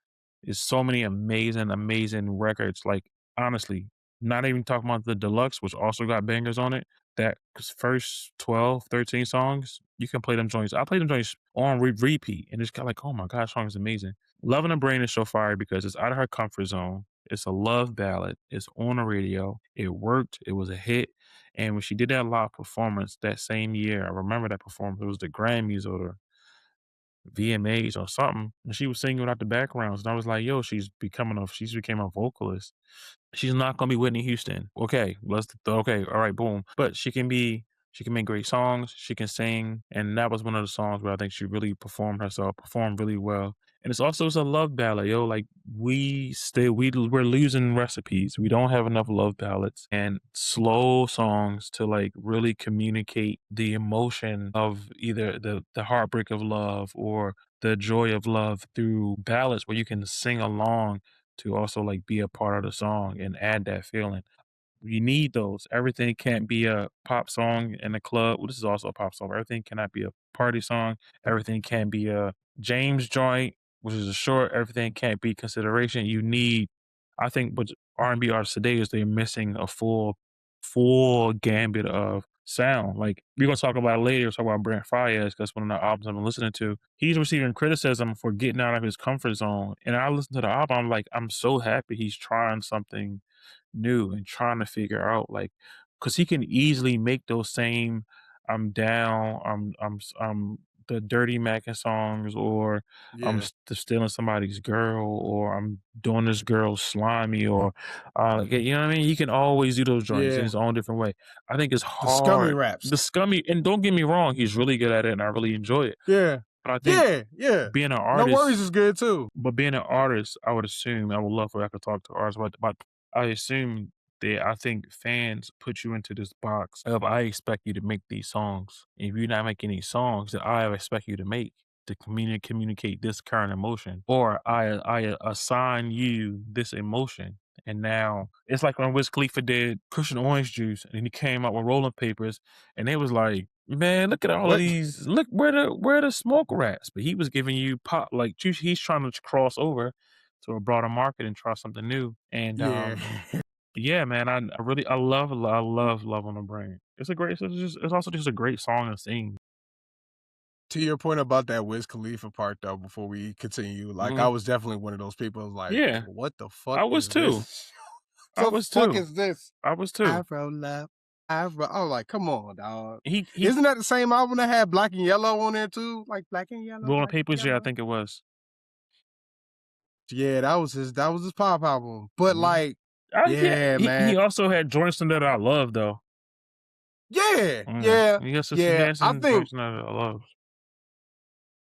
it's so many amazing, amazing records. Like honestly, not even talking about the deluxe, which also got bangers on it. That first 12, 13 songs, you can play them joints. I play them joints on repeat and it's kind of like, oh my gosh, song is amazing. Loving the Brain is so fire because it's out of her comfort zone. It's a love ballad. It's on the radio. It worked. It was a hit. And when she did that live performance that same year, I remember that performance. It was the Grammys or the VMAs or something. And she was singing without the backgrounds. And I was like, yo, she's became a vocalist. She's not gonna be Whitney Houston. Okay, all right, boom. But she can make great songs, she can sing, and that was one of the songs where I think she really performed herself, performed really well. And it's a love ballad, yo. Like we're losing recipes. We don't have enough love ballads and slow songs to like really communicate the emotion of either the heartbreak of love or the joy of love through ballads where you can sing along to also like be a part of the song and add that feeling. You need those. Everything can't be a pop song in the club. Well, this is also a pop song. Everything cannot be a party song. Everything can't be a James joint, which is a short. Everything can't be consideration. You need, I think, what R&B artists today is they're missing a full gambit of sound. Like we're gonna talk about it later. Talk about Brent Faiyaz. That's one of the albums I've been listening to. He's receiving criticism for getting out of his comfort zone. And I listen to the album. I'm like, I'm so happy he's trying something new and trying to figure out like, because he can easily make those same I'm down, I'm the dirty macking songs, or I'm Yeah. stealing somebody's girl, or I'm doing this girl slimy, or you know what I mean? He can always do those joints in Yeah. his own different way. I think it's The scummy hard. raps. The scummy, and don't get me wrong, he's really good at it, and I really enjoy it. Yeah. But I think Yeah. Yeah. being an No artist Worries is good too. but being an artist, I would assume I would love for I could talk to artists but I assume that I think fans put you into this box of I expect you to make these songs. If you're not making these songs that I expect you to make to communicate this current emotion, or I assign you this emotion. And now it's like when Wiz Khalifa did Cushion Orange Juice, and he came out with Rolling Papers, and they was like, "Man, look at all of What? these. Look where the smoke rats." But he was giving you pop like he's trying to cross over to a broader market and try something new. And Yeah. yeah, man, I love Love on the Brain. It's also just a great song to sing. To your point about that Wiz Khalifa part though, before we continue, like I Mhm. was definitely one of those people who was like, Yeah, what the fuck I was is too. this? I The was fuck too. is this? I was too. Afro love. Afro. I was like, come on, dog. He Isn't that the same album that had Black and Yellow on there too? Like Black and Yellow, Rolling Black and Papers, yeah, I Yellow. think it was. Yeah, that was his pop album. But Mhm. like, Yeah, yeah, he man. also had joints in there that I love though. Yeah, Mm. yeah, He yeah. has I some think joints in there that I love.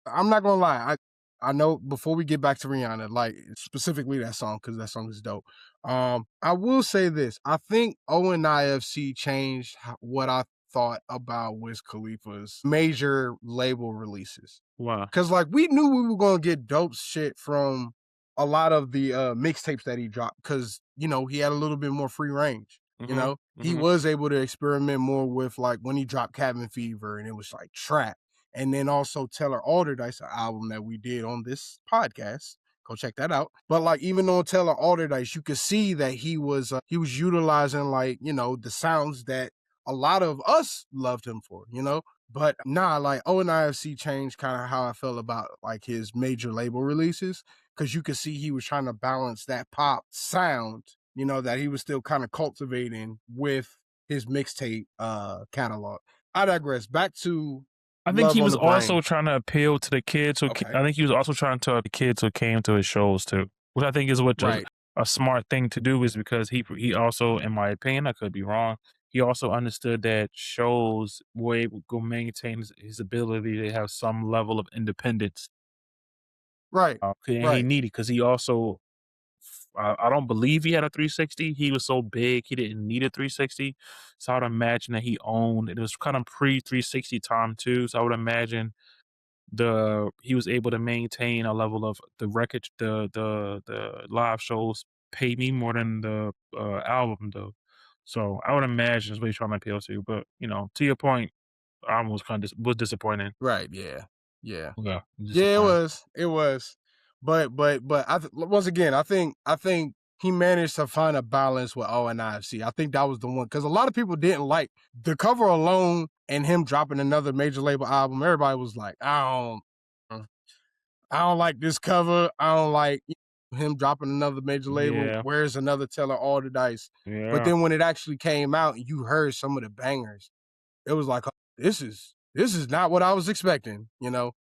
I'm not gonna lie. I know before we get back to Rihanna, like specifically that song, because that song is dope. I will say this. I think O and IFC changed what I thought about Wiz Khalifa's major label releases. Wow. Cause like we knew we were gonna get dope shit from a lot of the mixtapes that he dropped. Cause he had a little bit more free range. Mhm. He Mhm. was able to experiment more with like when he dropped Cabin Fever and it was like trap. And then also Taylor Alderdice, an album that we did on this podcast. Go check that out. But like even on Taylor Alderdice, you could see that he was utilizing like the sounds that a lot of us loved him for. But nah, like O and IFC changed kind of how I felt about like his major label releases, because you could see he was trying to balance that pop sound, that he was still kind of cultivating with his mixtape catalog. I digress. Back to I think he Love on was the also Brain. trying to appeal to the kids Okay. I think he was also trying to the kids who came to his shows too, which I think is what Right. a smart thing to do is because he also, in my opinion, I could be wrong, he also understood that shows were able to maintain his ability to have some level of independence, Right. and he Right. needed because he also I don't believe he had a 360. He was so big, he didn't need a 360. So I would imagine that he owned it was kind of pre 360 time too. So I would imagine he was able to maintain a level of the record, the live shows pay me more than the album though. So I would imagine that's what he's trying to appeal to. But to your point, I was kind of was disappointing. Right. Yeah. Yeah. Yeah, Yeah, it disappointing. was. It was. But once again, I think he managed to find a balance with O and IFC. I think that was the one, because a lot of people didn't like the cover alone and him dropping another major label album. Everybody was like, I don't like this cover. I don't like him dropping another major label. Yeah, Where's another Teller Alderdice? But yeah. then when it actually came out and you heard some of the bangers, it was like, "Oh, this is not what I was expecting.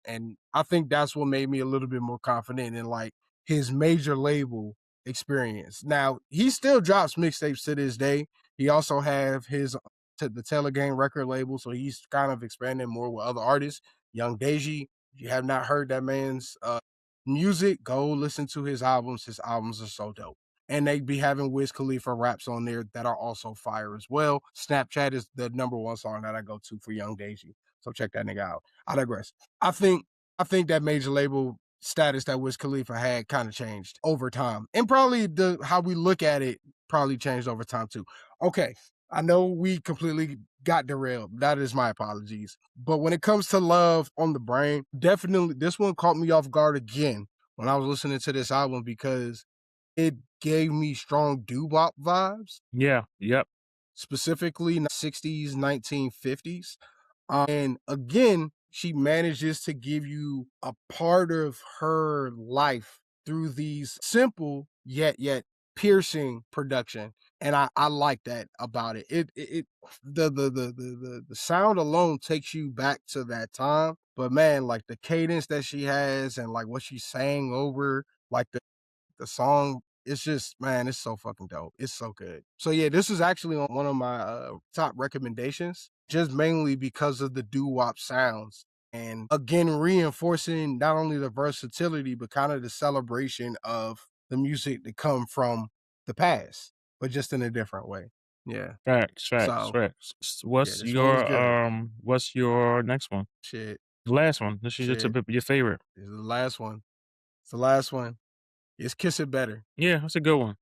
And I think that's what made me a little bit more confident in like his major label experience. Now he still drops mixtapes to this day. He also have his the Taylor Gang record label, so he's kind of expanding more with other artists. Young Deji, if you have not heard that man's music, go listen to his albums. His albums are so dope. And they be having Wiz Khalifa raps on there that are also fire as well. Snapchat is the number one song that I go to for Young Deji. So check that nigga out. I digress. I think that major label status that Wiz Khalifa had kind of changed over time. And probably the how we look at it probably changed over time too. Okay. I know we completely got derailed. That is my apologies. But when it comes to Love on the Brain, definitely this one caught me off guard again when I was listening to this album, because it gave me strong doo-wop vibes, Yeah, yep. specifically 60s, 1950s. And again, she manages to give you a part of her life through these simple yet piercing production, and I like that about it. The sound alone takes you back to that time, but man, like the cadence that she has and like what she's saying over like the song, it's just, man, it's so fucking dope. It's so good. So yeah, this is actually on one of my top recommendations, just mainly because of the doo-wop sounds. And again, reinforcing not only the versatility, but kind of the celebration of the music that come from the past, but just in a different way. Yeah. Facts. So yeah, What's this one was good. what's your next one? Shit. The last one. This is Shit. your favorite. This is the last one. It's the last one. It's Kiss It Better. Yeah, that's a good one.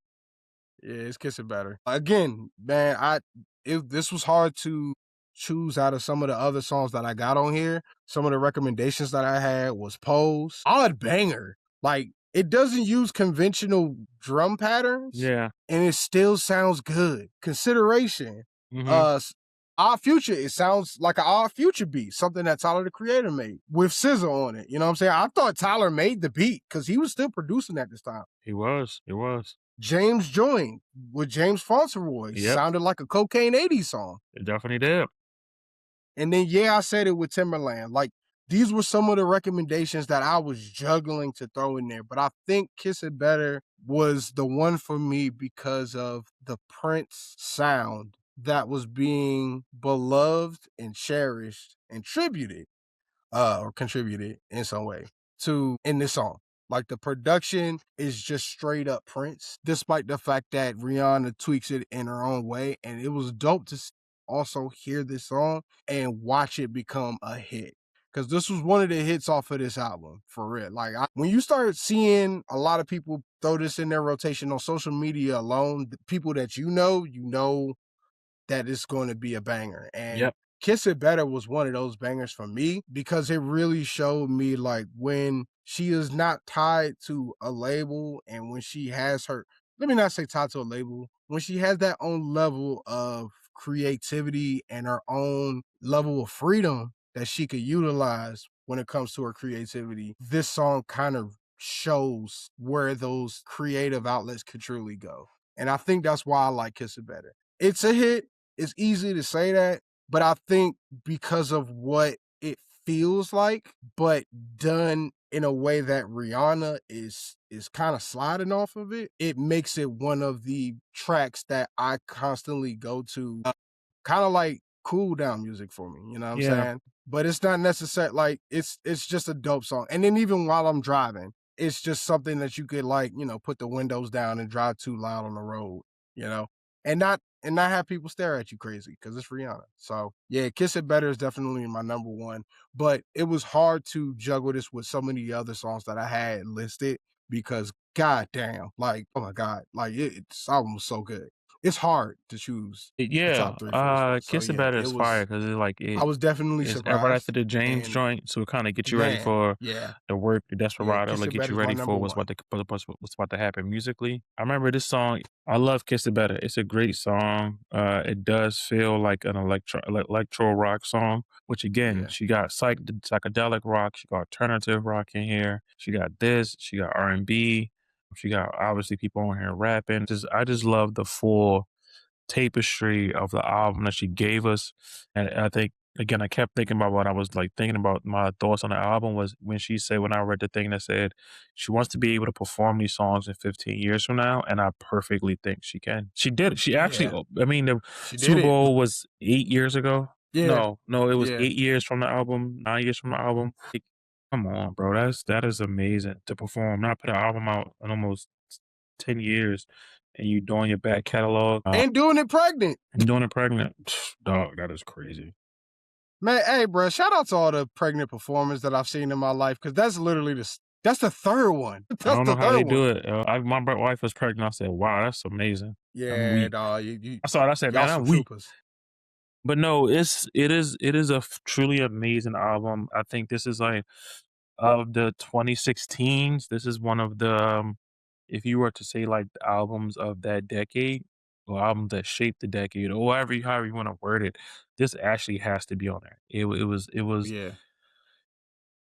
Yeah, it's Kiss It Better. Again, man, this was hard to choose out of some of the other songs that I got on here. Some of the recommendations that I had was Pose. Odd banger. Like, it doesn't use conventional drum patterns. Yeah. And it still sounds good. Consideration. Mm-hmm. Odd Future, it sounds like an Odd Future beat, something that Tyler the Creator made with SZA on it. You know what I'm saying? I thought Tyler made the beat because he was still producing at this time. He was. James joined with James Fauntleroy. Yep. Sounded like a Cocaine 80s song. It definitely did. And then, yeah, I said it with Timberland. Like, these were some of the recommendations that I was juggling to throw in there. But I think Kiss It Better was the one for me because of the Prince sound that was being beloved and cherished and tributed or contributed in some way to in this song. Like, the production is just straight up Prince, despite the fact that Rihanna tweaks it in her own way. And it was dope to also hear this song and watch it become a hit. Because this was one of the hits off of this album, for real. Like, when you start seeing a lot of people throw this in their rotation on social media alone, the people that you know that it's going to be a banger. And Yep. Kiss It Better was one of those bangers for me because it really showed me like when she is not tied to a label and when she has her, let me not say tied to a label, when she has that own level of creativity and her own level of freedom that she could utilize when it comes to her creativity, this song kind of shows where those creative outlets could truly go. And I think that's why I like Kiss It Better. It's a hit. It's easy to say that, but I think because of what it feels like, but done in a way that Rihanna is kind of sliding off of it, it makes it one of the tracks that I constantly go to, kind of like cool down music for me, you know what I'm saying? But it's not necessary, like it's just a dope song. And then even while I'm driving, it's just something that you could like, put the windows down and drive too loud on the road, and not have people stare at you crazy because it's Rihanna. So yeah, Kiss It Better is definitely my number one. But it was hard to juggle this with so many other songs that I had listed because goddamn, like, oh my God, like this album was so good. It's hard to choose the top three for this one. So Kiss It yeah, Better is fire because I was definitely it's right after surprised. the James And joint, so it kind of get you ready man, for yeah, the work, the Desperado, Kiss like It get Better you is my ready number for one. what's about to happen musically. I remember this song. I love Kiss It Better. It's a great song. It does feel like an electro rock song, which again, Yeah. she got psychedelic rock, she got alternative rock in here. She got this, she got R&B. She got obviously people on here rapping. I just love the full tapestry of the album that she gave us. And I think again, I kept thinking about what I was like thinking about my thoughts on the album was when she said when I read the thing that said she wants to be able to perform these songs in 15 years from now, and I perfectly think she can. She did it. She actually Yeah. I mean the She did Super it. Bowl was 8 years ago. Yeah. No, it was Yeah. 8 years from the album, 9 years from the album. Like, come on, bro. That is amazing to perform. Not put an album out in almost 10 years and you doing your back catalog And doing it pregnant. and doing it pregnant. Dog, that is crazy. Man, hey, bro, shout out to all the pregnant performers that I've seen in my life because that's literally that's the third one. I That's don't the know how third they one. do it. My wife was pregnant. I said, wow, that's amazing. I'm Yeah, weak. dog. I saw it. I said, Y'all man, some I'm weak. troopers. But no, it is a truly amazing album. I think this is like of the 2016s. This is one of the if you were to say like the albums of that decade or albums that shaped the decade or however you want to word it, this actually has to be on there. It was Yeah.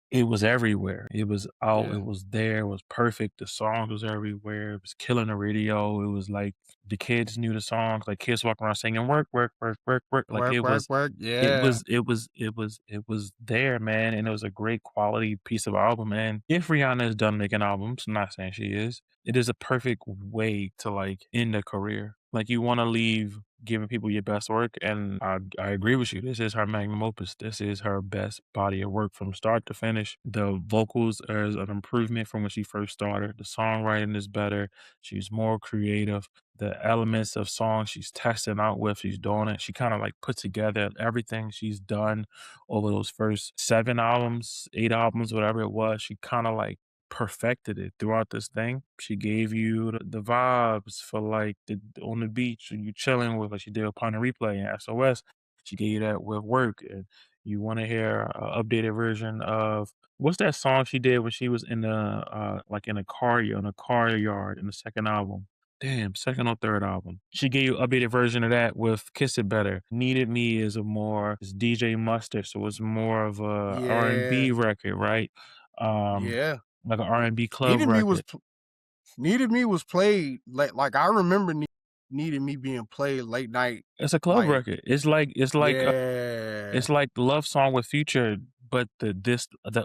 it was everywhere. It was out, Yeah. it was there, it was perfect. The songs was everywhere. It was killing the radio. It was like the kids knew the songs, like kids walking around singing work, work, work, work, work. Like Work, it work, was work. it Yeah. was it was it was it was there, man, and it was a great quality piece of album. And if Rihanna is done making albums, I'm not saying she is, it is a perfect way to like end a career. Like you want to leave giving people your best work, and I agree with you. This is her magnum opus. This is her best body of work from start to finish. The vocals are an improvement from when she first started. The songwriting is better. She's more creative. The elements of songs she's testing out with, she's doing it. She kind of like put together everything she's done over those first 7 albums, 8 albums, whatever it was. She kind of like perfected it throughout this thing. She gave you the vibes for like on the beach and you chilling with, like she did upon the replay and SOS. She gave you that with work, and you want to hear an updated version of what's that song she did when she was in the like in a car yard in the second album. Damn, second or third album. She gave you an updated version of that with Kiss It Better. Needed Me is it's DJ Mustard, so it's more of a Yeah. R&B record, right? Um, Yeah. like an R&B club Needed Me was record. Needed Me was played like I remember Needed Me being played late night. It's a club Like, record. It's yeah. like the Love Song with Future, but the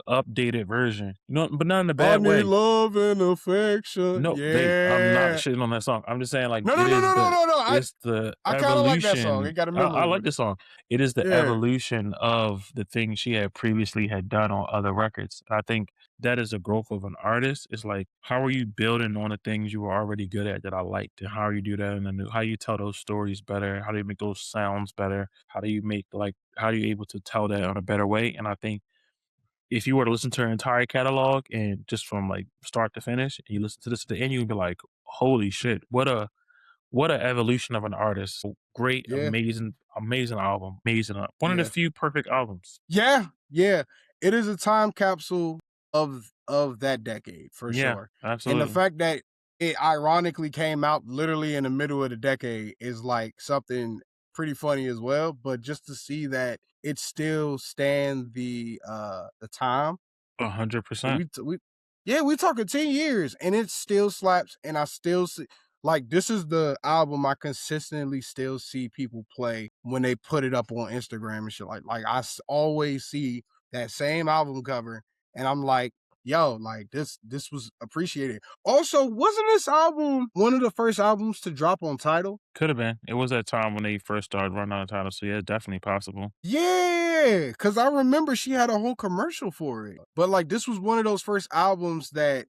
updated version. You know, but not in a I bad need way. love and affection. No, babe, I'm not Yeah. shitting on that song. I'm just saying, like, No, no, no, no, no, no, no. it's the I kind of like that song. It evolution. got a I memory like with it. this song. It is the Yeah. evolution of the things she had previously had done on other records. I think that is the growth of an artist. It's like, how are you building on the things you were already good at that I liked, and how you do that in the new? How you tell those stories better? How do you make those sounds better? How are you able to tell that on a better way? And I think if you were to listen to her entire catalog and just from like start to finish, and you listen to this at the end, you'd be like, "Holy shit! What a evolution of an artist! So great, Yeah. amazing, amazing album, amazing. One of the Yeah. few perfect albums. Yeah. Yeah. It is a time capsule of that decade for Yeah, sure. And the absolutely. fact that it ironically came out literally in the middle of the decade is like something pretty funny as well. But just to see that it still stand the time. 100%. We talking 10 years and it still slaps, and I still see like this is the album I consistently still see people play when they put it up on Instagram and shit. Like always see that same album cover, and I'm like, yo, like this was appreciated. Also, wasn't this album one of the first albums to drop on Tidal? Could have been. It was that time when they first started running out of titles, so yeah, definitely possible. Yeah, because I remember she had a whole commercial for it. But like this was one of those first albums that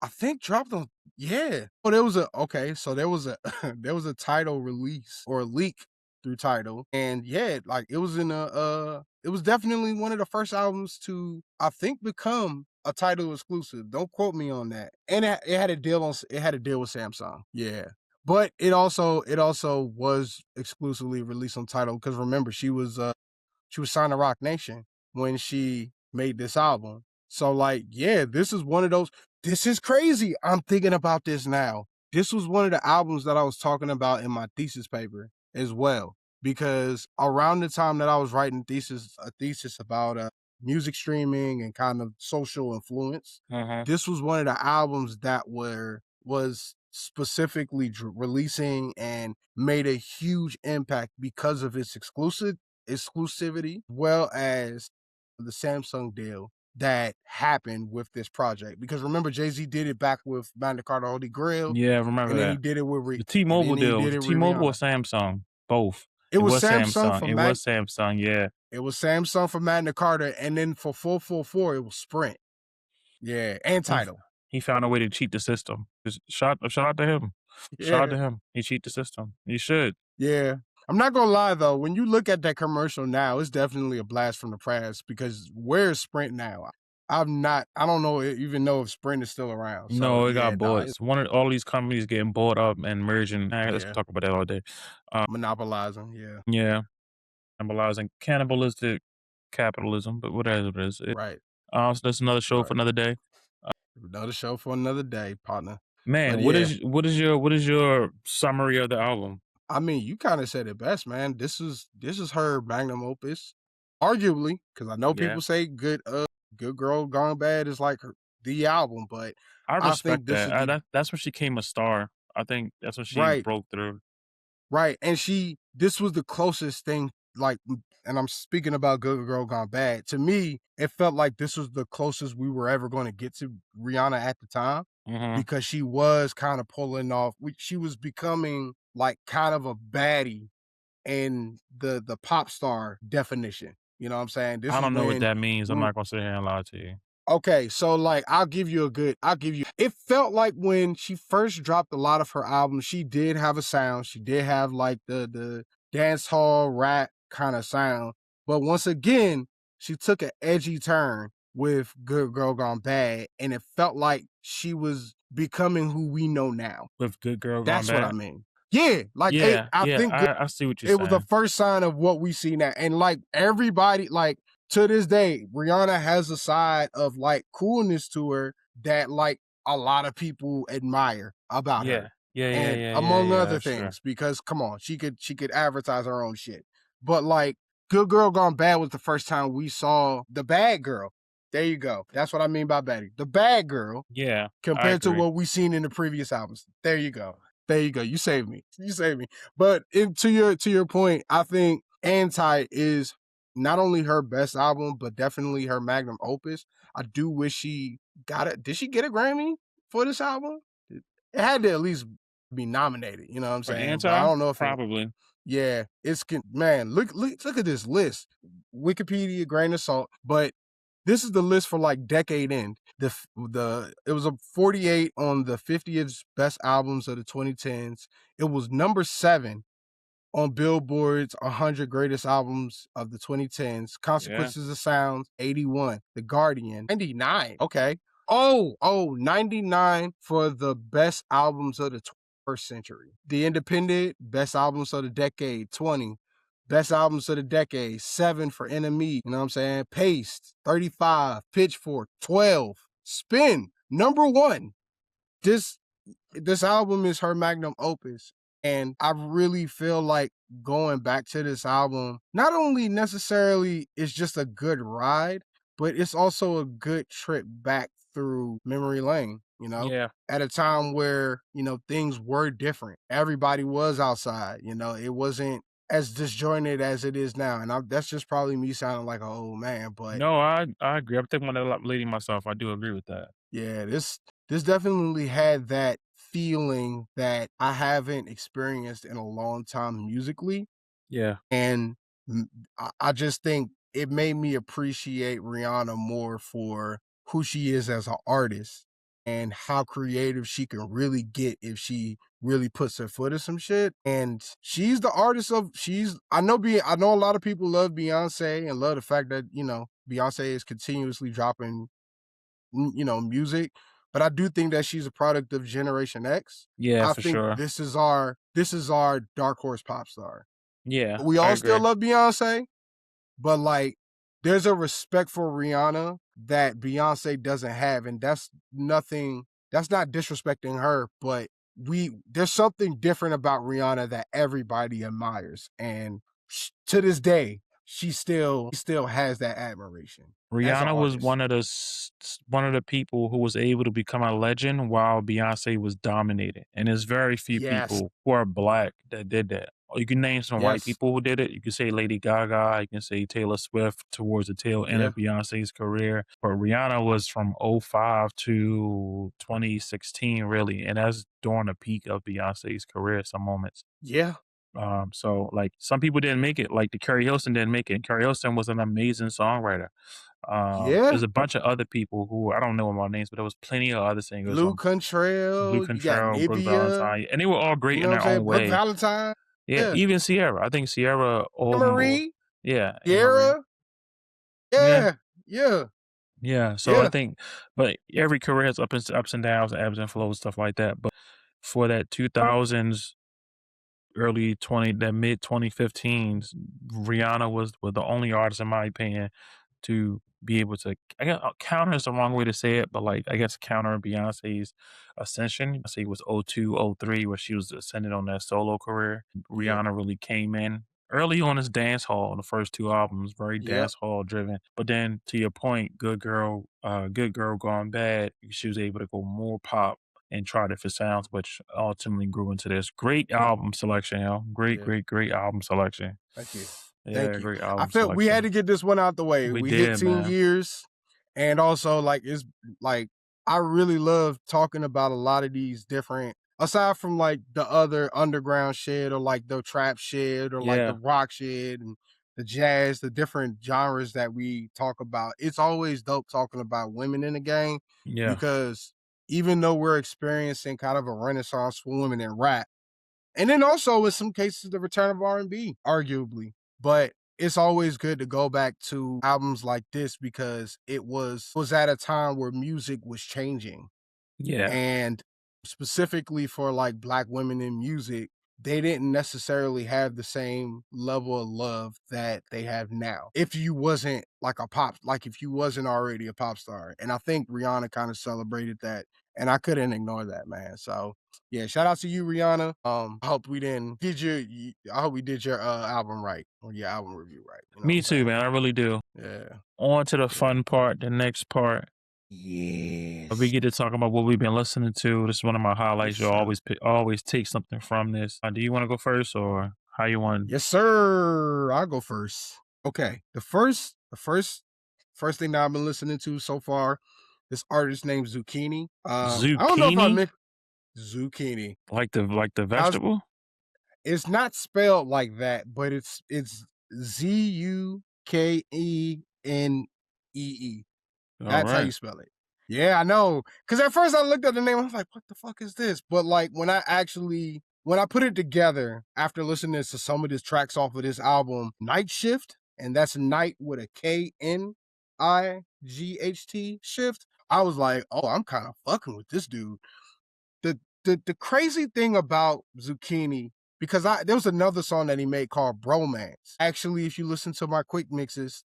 I think dropped on. Yeah. Oh, there was a there was a Tidal release or a leak through Tidal. And yeah, like it was in it was definitely one of the first albums to, I think, become a Tidal exclusive. Don't quote me on that. And it had a deal with Samsung. Yeah. But it also was exclusively released on Tidal because remember she was signed to Rock Nation when she made this album. So like, yeah, this is one of those. This is crazy. I'm thinking about this now. This was one of the albums that I was talking about in my thesis paper as well, because around the time that I was writing a thesis about music streaming and kind of social influence, this was one of the albums that was specifically releasing and made a huge impact because of its exclusivity, well as the Samsung deal that happened with this project. Because remember, Jay-Z did it back with Magna Carta Holy Grail, Yeah, I remember and then he that. did it with The T-Mobile and then he deal. Was did it it with T-Mobile or Rihanna. Samsung? Both. It It was was Samsung Samsung. for It was Samsung, yeah. It was Samsung for Magna Carta, and then for 444, it was Sprint. Yeah, and He Tidal. he found a way to cheat the system. Just shout out to him. Shout out Yeah, to him. He cheat the system. He should. yeah. I'm not gonna lie though, when you look at that commercial now, it's definitely a blast from the past because where is Sprint now? I don't even know if Sprint is still around. So No, it yeah, got nah, bought. It's one of all these companies getting bought up and merging. Let's yeah, talk about that all day. monopolizing. Yeah, Yeah, cannibalizing cannibalistic capitalism, but whatever it is. right, So that's another show for right. another day. Another show for another day, partner. But Man, yeah, what is your summary of the album? I mean, you kind of said it best, man. This is her magnum opus, arguably, because I know Yeah. people say good Good Girl Gone Bad is like the album, but I I think respect this that. is the That's when she became a star. I think that's when she right. broke through. Right, and this was the closest thing, like, and I'm speaking about Good Girl Gone Bad. To me, it felt like this was the closest we were ever going to get to Rihanna at the time, Hmm. because she was kind of pulling off. She was becoming like kind of a baddie in the pop star definition. You know what I'm saying? This I is don't know what when that means. I'm not gonna sit here and lie to you. okay, so like I'll give you it felt like when she first dropped a lot of her albums, she did have a sound. She did have like the dance hall rap kind of sound. But once again, she took an edgy turn with Good Girl Gone Bad, and it felt like she was becoming who we know now. With Good Girl Gone That's what I Bad. mean. Yeah, like Yeah, I yeah, think I see what you're it was the saying. first sign of what we see now. And like everybody, like to this day, Rihanna has a side of like coolness to her that like a lot of people admire about Yeah, her. yeah, yeah, And yeah, yeah, among yeah. other That's true. things, because come on, she could advertise her own shit. But like Good Girl Gone Bad was the first time we saw the bad girl. There you go. That's what I mean by baddie. The bad girl Yeah, I compared to agree. what we've seen in the previous albums. There you go. There you go. You saved me. You saved me. But to your point, I think Anti is not only her best album, but definitely her magnum opus. I do wish she got it. Did she get a Grammy for this album? It had to at least be nominated. You know what I'm For saying? But I anti, don't know if it. probably. Yeah, man. Look at this list. Wikipedia, grain of salt, but this is the list for like decade end. It was a 48 on the 50th best albums of the 2010s. It was number 7 on Billboard's 100 greatest albums of the 2010s. Yeah, Consequences of Sound 81. The Guardian 99. Okay. 99 for the best albums of the 21st century. The Independent best albums of the decade 20. Best albums of the decade 7 for NME. You know what I'm saying? Paste 35. Pitchfork 12. Spin number 1. This this album is her magnum opus. And I really feel like going back to this album, not only necessarily is just a good ride, but it's also a good trip back through memory lane, yeah. at a time where, things were different. Everybody was outside, it wasn't as disjointed as it is now. And that's just probably me sounding like an old man, but No, I agree. I'm thinking about that lady myself. I do agree with that. yeah, this definitely had that feeling that I haven't experienced in a long time musically, Yeah, and I just think it made me appreciate Rihanna more for who she is as an artist and how creative she can really get if she really puts her foot in some shit. And she's the artist of she's I know a lot of people love Beyonce and love the fact that, Beyonce is continuously dropping music, but I do think that she's a product of Generation X. yeah, I for think sure. this is our dark horse pop star. Yeah, We I all still agree. love Beyonce, but like there's a respect for Rihanna that Beyonce doesn't have, and that's not disrespecting her, but there's something different about Rihanna that everybody admires, and to this day she still has that admiration as an Rihanna was artist. one of the people who was able to become a legend while Beyonce was dominating, and there's very few Yes. people who are black that did that. You can name some white Yes. people who did it. You can say Lady Gaga. You can say Taylor Swift towards the tail end Yeah. of Beyonce's career. But Rihanna was from '05 to 2016, really, and that's during the peak of Beyonce's career. Some moments. Yeah. So like some people didn't make it, like the Carrie Hilson didn't make it. And Carrie Hilson was an amazing songwriter. Yeah. There's a bunch of other people who I don't know about names, but there was plenty of other singers Lou on Blue Contrell, you got Control, Brooke Nibia, Valentine, and they were all you great know in what I'm their saying? own Brooke way. Valentine. Yeah, Yeah. even Sierra. I think Sierra Marie, yeah, Anne Marie. Sierra. Yeah, Yeah. Yeah. yeah. So I Yeah. think, but every career has ups and downs, ebbs and flows, stuff like that. But for that 2000s, early 20, that mid 2015s, Rihanna was the only artist, in my opinion, to be able to, I guess, counter is the wrong way to say it, but like, I guess counter Beyonce's ascension. I say it was '02, '03, where she was ascending on that solo career. Yeah. Rihanna really came in early on is dance hall. The first two albums, very Yep. dance hall driven. But then to your point, Good Girl Gone Bad, she was able to go more pop and try different sounds, which ultimately grew into this great album selection, yo. Great, Yeah. great album selection. Thank you. Yeah, Thank you. great I album felt we had selection. to get this one out the way. We hit did, 10 man. years. And also, like, it's like, I really love talking about a lot of these different, aside from like the other underground shit or like the trap shit or like the rock shit and the jazz, the different genres that we talk about. It's always dope talking about women in the game Yeah. because even though we're experiencing kind of a renaissance for women in rap, and then also in some cases the return of R&B, arguably, but it's always good to go back to albums like this because it was at a time where music was changing. Yeah. And specifically for like Black women in music, they didn't necessarily have the same level of love that they have now. If you wasn't like if you wasn't already a pop star. And I think Rihanna kind of celebrated that. And I couldn't ignore that, man. So yeah, shout out to you, Rihanna. I hope we did your album right or your album review right. You know Me too, man. I really do. Yeah. On to the fun part, the next part. Yes. We get to talk about what we've been listening to. This is one of my highlights. Yes, You'll sir. always take something from this. Do you want to go first, or how you want? Yes, sir. I'll go first. Okay. The first thing that I've been listening to so far, this artist named Zucchini. I don't know if I Zucchini? meant Zucchini. Like the vegetable? It's not spelled like that, but it's Zukenee. That's how you spell it. Yeah, I know. Because at first I looked at the name, I was like, what the fuck is this? But like when I put it together after listening to some of these tracks off of this album, Night Shift, and that's night with a Knight shift, I was like, oh, I'm kind of fucking with this dude. The crazy thing about Zucchini, because there was another song that he made called Bromance. Actually, if you listen to my quick mixes,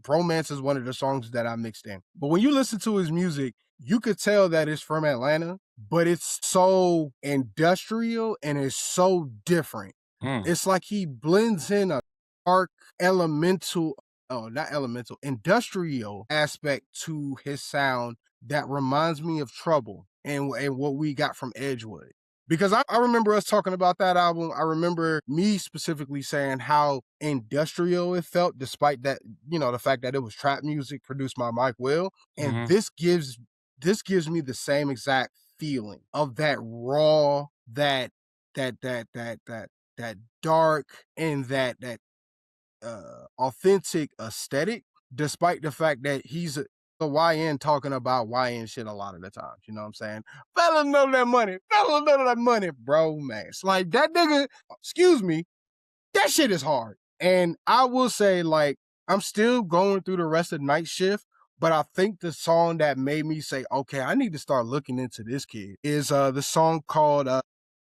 Bromance is one of the songs that I mixed in. But when you listen to his music, you could tell that it's from Atlanta, but it's so industrial and it's so different. It's like he blends in a dark industrial aspect to his sound that reminds me of Trouble and what we got from Edgewood. Because I remember us talking about that album. I remember me specifically saying how industrial it felt, despite that, the fact that it was trap music produced by Mike Will. And this gives me the same exact feeling of that raw, that dark, and that authentic aesthetic, despite the fact that he's a YN talking about YN shit a lot of the times. You know what I'm saying? Fellas know that money, bro, man. It's like that nigga, excuse me, that shit is hard. And I will say, like, I'm still going through the rest of Night Shift, but I think the song that made me say, okay, I need to start looking into this kid is the song called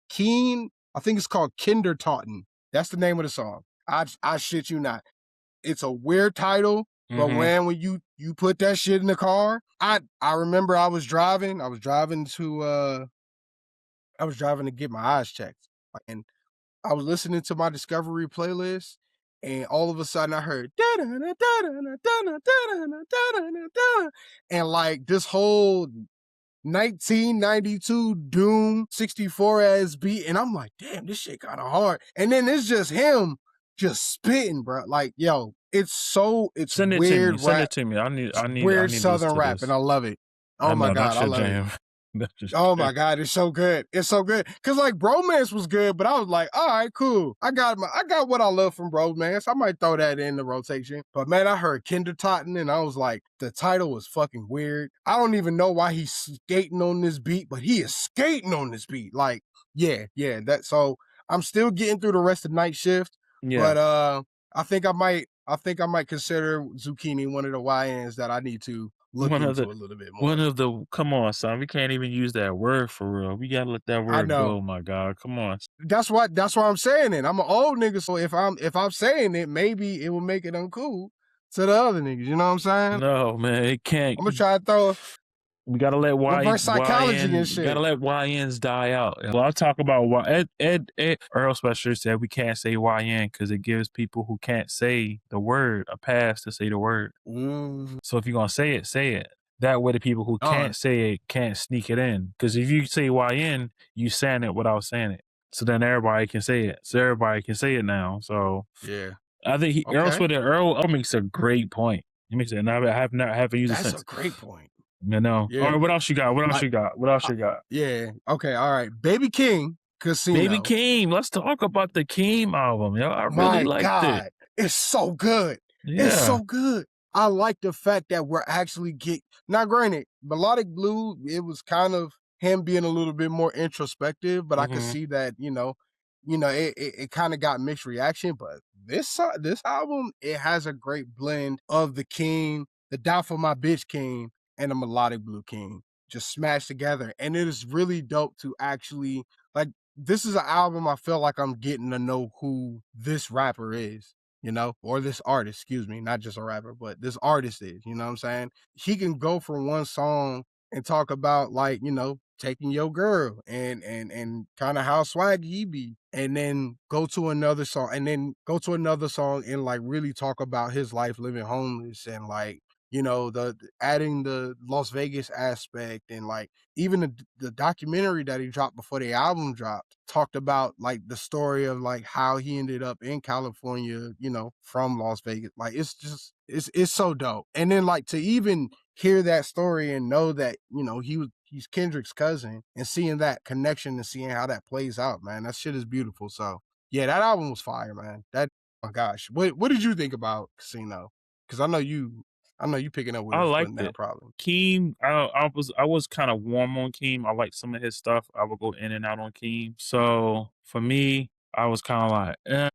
Keen. I think it's called Kindertoten. That's the name of the song. I shit you not. It's a weird title, but when you put that shit in the car, I remember I was driving to get my eyes checked, and I was listening to my Discovery playlist, and all of a sudden I heard and like this whole 1992 Doom 64 ass beat, and I'm like, damn, this shit kind of hard. And then it's just him just spitting, bro. Like, yo, it's weird rap. Send it to me. I need Weird Southern rap, and I love it. Oh my God, I love it. Oh my God, it's so good. It's so good. Cause like Bromance was good, but I was like, all right, cool. I got what I love from Bromance. I might throw that in the rotation. But man, I heard Kindertoten and I was like, the title was fucking weird. I don't even know why he's skating on this beat, but he is skating on this beat. Like, yeah. So I'm still getting through the rest of Night Shift. Yeah. But I think I might consider Zucchini one of the YNs that I need to look into a little bit more. Come on, son. We can't even use that word for real. We gotta let that word go. Oh my God, come on. That's why I'm saying it. I'm an old nigga, so if I'm saying it, maybe it will make it uncool to the other niggas. You know what I'm saying? No, man, it can't. I'm gonna try to throw We gotta let psychology and shit. Gotta let YNs die out. Well, I'll talk about Earl Special said we can't say YN because it gives people who can't say the word a pass to say the word. So if you're gonna say it, say it. That way the people who can't say it can't sneak it in. Because if you say YN, you saying it without saying it. So then everybody can say it. So everybody can say it now. So yeah, I think Earl makes a great point. He makes it, and I haven't used it since. That's a great point. No. Yeah. All right, what else you got? What else you got? Yeah. Okay. All right. Baby King, Casino. Baby Keem. Let's talk about the Keem album. Yo, I really liked it. It's so good. Yeah. It's so good. I like the fact that we're actually now granted, Melodic Blue, it was kind of him being a little bit more introspective, but I could see that, it kind of got mixed reaction. But this album, it has a great blend of the King, the Die For My Bitch King, and the Melodic Blue King just smashed together. And it is really dope to actually, like, this is an album I feel like I'm getting to know who this rapper is, or this artist, excuse me, not just a rapper, but this artist is, you know what I'm saying? He can go for one song and talk about, like, taking your girl and kind of how swaggy he be, and then go to another song and like really talk about his life living homeless and like, the adding the Las Vegas aspect, and like even the documentary that he dropped before the album dropped talked about like the story of like how he ended up in California, from Las Vegas. Like it's so dope. And then like to even hear that story and know that, he's Kendrick's cousin, and seeing that connection and seeing how that plays out, man, that shit is beautiful. So yeah, that album was fire, man. Oh my gosh. What did you think about Casino? Because I know you picking up with I his foot liked in that it. problem. Keem, I was kind of warm on Keem. I liked some of his stuff. I would go in and out on Keem. So for me, I was kind of like,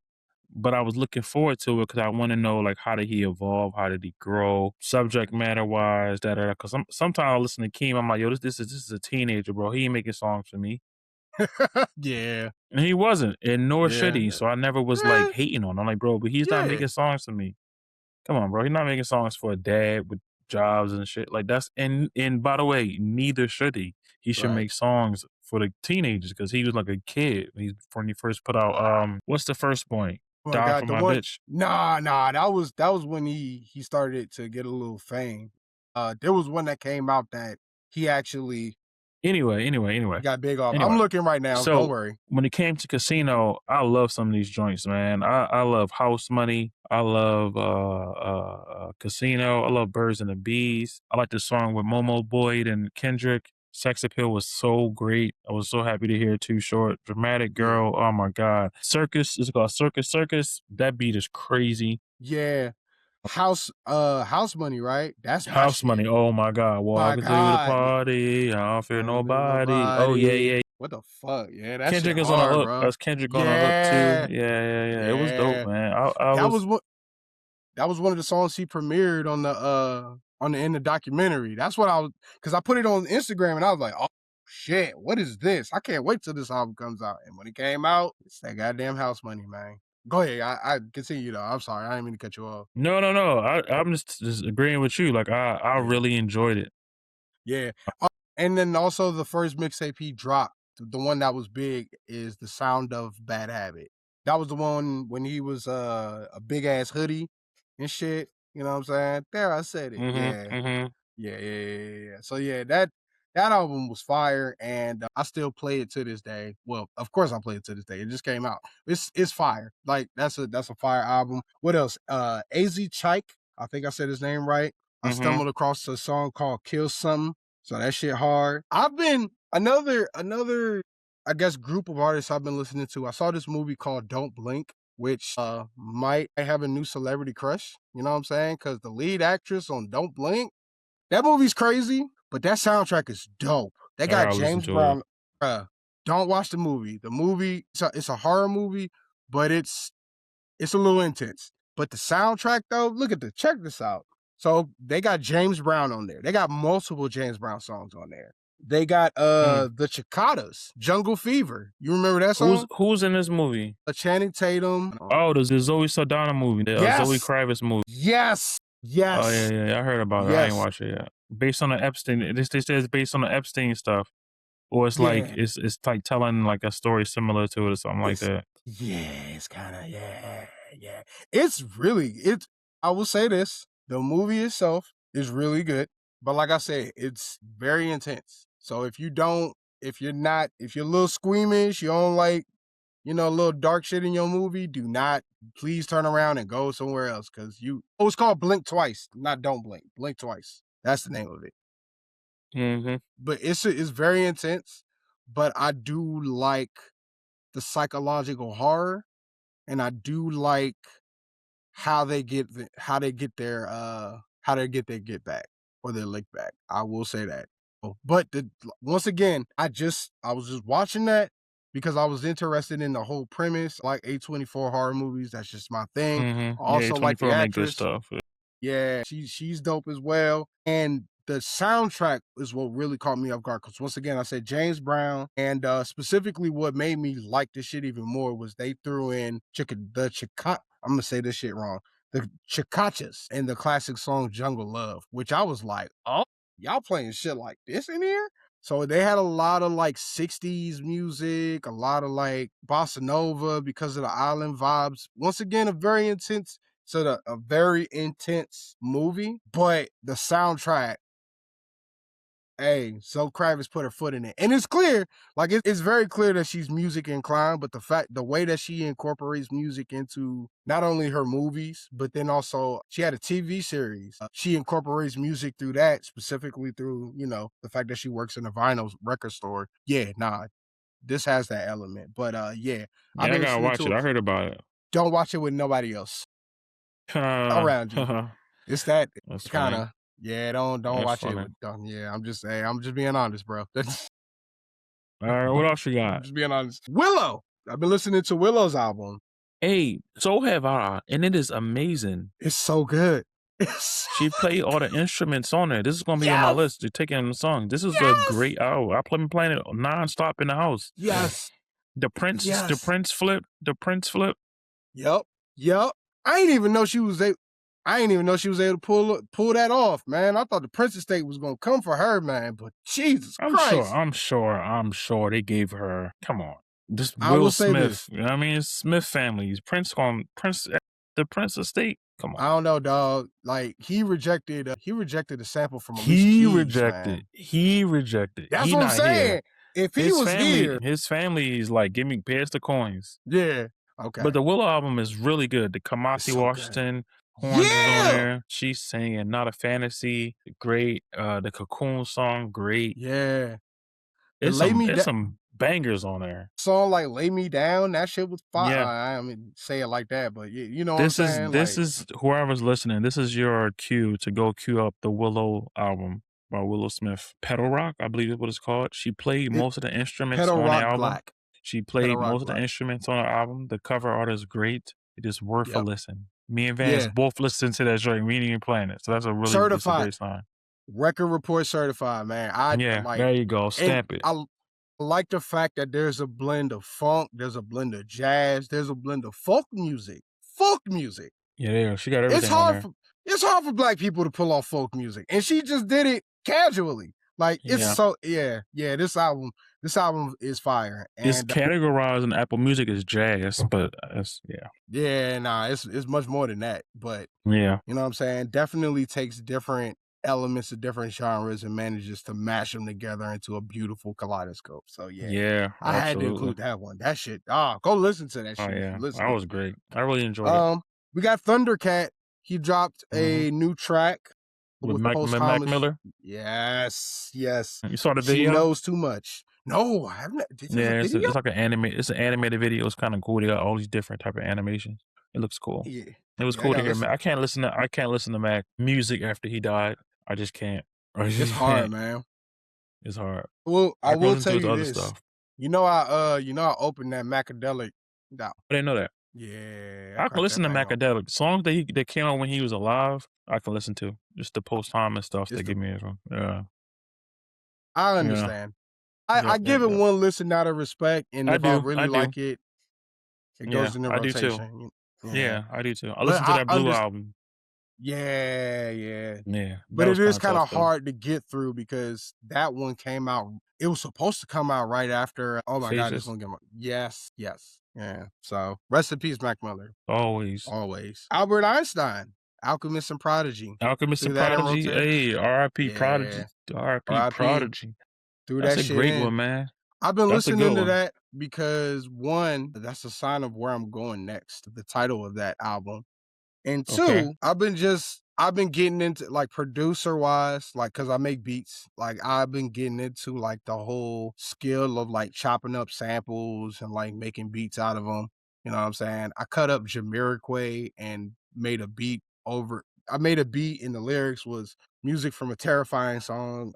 but I was looking forward to it because I want to know like how did he evolve, how did he grow, subject matter wise, Because sometimes I listen to Keem, I'm like, yo, this is a teenager, bro. He ain't making songs for me. Yeah, and he wasn't, and nor should he. So I never was like hating on him. I'm like, bro, but he's not making songs for me. Come on, bro. He's not making songs for a dad with jobs and shit. Like that's and by the way, neither should he. He should make songs for the teenagers because he was like a kid when he first put out what's the first point? Die For My Bitch. Nah, that was when he started to get a little fame. There was one that came out that he actually Anyway. got big off. I'm looking right now. So, don't worry. When it came to Casino, I love some of these joints, man. I love House Money. I love Casino. I love Birds and the Bees. I like the song with Momo Boyd and Kendrick. Sex Appeal was so great. I was so happy to hear Too Short. Dramatic Girl. Oh my God. Circus. It's called Circus. That beat is crazy. Yeah. House Money, right? That's House Money. Oh my God. Walking through the party. I don't fear nobody. Oh yeah. What the fuck? Yeah, that Kendrick shit is hard, on the hook. bro. That's Kendrick on the hook too. Yeah. It was dope, man. That was one of the songs he premiered in the documentary. That's what because I put it on Instagram and I was like, oh shit, what is this? I can't wait till this album comes out. And when it came out, it's that goddamn House Money, man. Go ahead. I continue though. I'm sorry. I didn't mean to cut you off. No. I'm just agreeing with you. Like I really enjoyed it. Yeah. And then also the first mixtape he dropped, the one that was big, is The Sound of Bad Habit. That was the one when he was a big ass hoodie and shit. You know what I'm saying? There, I said it. Yeah. So yeah, that album was fire, and I still play it to this day. Well, of course I play it to this day. It just came out. It's fire. Like that's a fire album. What else? AZ Chike, I think I said his name right. I stumbled across a song called Kill Something. So that shit hard. I've been another I guess group of artists I've been listening to. I saw this movie called Don't Blink, which might have a new celebrity crush. You know what I'm saying? Because the lead actress on Don't Blink, that movie's crazy, but that soundtrack is dope. They got James Brown. Don't watch the movie. The movie, it's a horror movie, but it's a little intense. But the soundtrack though, check this out. So they got James Brown on there. They got multiple James Brown songs on there. They got the Chicatas, Jungle Fever. You remember that song? Who's in this movie? Channing Tatum. Oh, the Zoe Saldana movie, the Zoe Kravitz movie. Yes. Oh yeah. I heard about it. I ain't watched it yet. based on the Epstein. They say it's based on the Epstein stuff, or it's like Yeah, it's like telling like a story similar to it or something like it's that. it's kind of yeah. It's really it's. I will say this: the movie itself is really good, but like I said, it's very intense. So if you're a little squeamish, you don't like a little dark shit in your movie, do not please turn around and go somewhere else because it's called Blink Twice, not Don't Blink. Blink Twice. That's the name of it. Mm-hmm. But it's very intense. But I do like the psychological horror, and I do like how they get their get back or their lick back. I will say that. But once again, I was just watching that because I was interested in the whole premise. Like A24 horror movies, that's just my thing. I Mm-hmm. Yeah, also like the 24 make good actress. stuff. Yeah, she's dope as well. And the soundtrack is what really caught me off guard. Because once again, I said James Brown, and specifically what made me like this shit even more was they threw in I'm gonna say this shit wrong. The Chicachas and the classic song Jungle Love, which I was like, oh, y'all playing shit like this in here? So they had a lot of like 60s music, a lot of like bossa nova because of the island vibes. Once again, a very intense movie, but the soundtrack, hey, Zoe Kravitz put her foot in it. And it's clear, like it's very clear that she's music inclined, but the way that she incorporates music into not only her movies, but then also she had a TV series. She incorporates music through that, specifically through, the fact that she works in a vinyl record store. Yeah, nah, this has that element. But yeah, I've Yeah, I been gotta listening watch to it. it. I heard about it. Don't watch it with nobody else around you. It's that That's kind funny. of don't That's watch it funny. with yeah. I'm just being honest, bro. All right, what else you I'm got? just being honest. Willow. I've been listening to Willow's album. Hey, so have I, and it is amazing. It's so good. She played all the instruments on there. This is gonna be on my Yes. list. You're taking the song. This is a Yes. great album. I've been playing it nonstop in the house. Yes. The Yes. Prince flip. Yep. I ain't even know she was able to pull that off, man. I thought the Prince estate was gonna come for her, man. But Jesus Christ. I'm sure they gave her. Come on, this I Will will say this. Smith. You know what I mean, it's Smith families. The Prince estate. Come I on. don't know, dog. Like he rejected a sample from Alicia Keys, man. He rejected. That's He what I'm not saying. here. If he was here, His family is like, give me pass the coins. yeah, okay. But the Willow album is really good. The It's Kamasi so good. Washington horns is on Yeah, there. She's singing "Not a Fantasy," great. The Cocoon song, great. yeah. There's some bangers on there. Song like "Lay Me Down," that shit was fire. Yeah. I mean, say it like that, but you know what I'm saying. This is whoever's listening. This is your cue to go cue up the Willow album by Willow Smith. Pedal Rock, I believe is what it's called. She played most of the instruments Pedal on the Rock album. Black. She played Pedal Rock most of the Black. instruments on the album. The cover art is great. It is worth a Yep. listen. Me and Vance Yeah. both listened to that joint. We ain't even playing it. So that's a really it's a great sign. Record Report certified, man. There you go. Stamp it. I like the fact that there's a blend of funk, there's a blend of jazz, there's a blend of folk music. Yeah, she got everything on there. It's hard for Black people to pull off folk music, and she just did it casually. Like this album is fire. And it's categorized in Apple Music as jazz, but it's it's much more than that. But yeah, you know what I'm saying? Definitely takes different elements of different genres and manages to mash them together into a beautiful kaleidoscope. So I had to include that one. That shit. Go listen to that shit. Oh yeah, that was great. I really enjoyed it. We got Thundercat. He dropped a new track with Mac Miller. Yes. You saw the video? She knows too much. No, I haven't. It's like an animated video. It's kind of cool. They got all these different type of animations. It looks cool. Yeah. It was cool to hear. I can't listen to Mac music after he died. I just can't. It's hard, man. It's hard. Well, I will tell you this. Stuff. You know, I opened that Macadelic. I didn't know that. Yeah, I can listen to Macadelic songs that came out when he was alive. I can listen to just the post-time stuff that give me from. Yeah, I understand. I give it one listen out of respect, and if I really like it, it goes in the rotation. Yeah, I do too. I listened to that Blue album. Yeah, yeah. Yeah, that But was it is kind of kind tough of though. hard to get through because that one came out. It was supposed to come out right after. Oh my god, this Phases, one came out. Yes, yes, yeah. So rest in peace, Mac Miller. always. Always. Albert Einstein, Alchemist and Prodigy. Alchemist Threw and that in Prodigy, rotation. hey, R.I.P. Prodigy, Yeah. R.I.P. R.I.P. Prodigy. Threw That's that a shit great in. one, man. I've been That's a good listening to one. that because one, that's a sign of where I'm going next. The title of that album. And Okay. two, I've been getting into like producer wise, like cause I make beats. Like I've been getting into like the whole skill of like chopping up samples and like making beats out of them. You know what I'm saying? I cut up Jamiroquai and made a beat over. I made a beat and the lyrics was music from a terrifying song.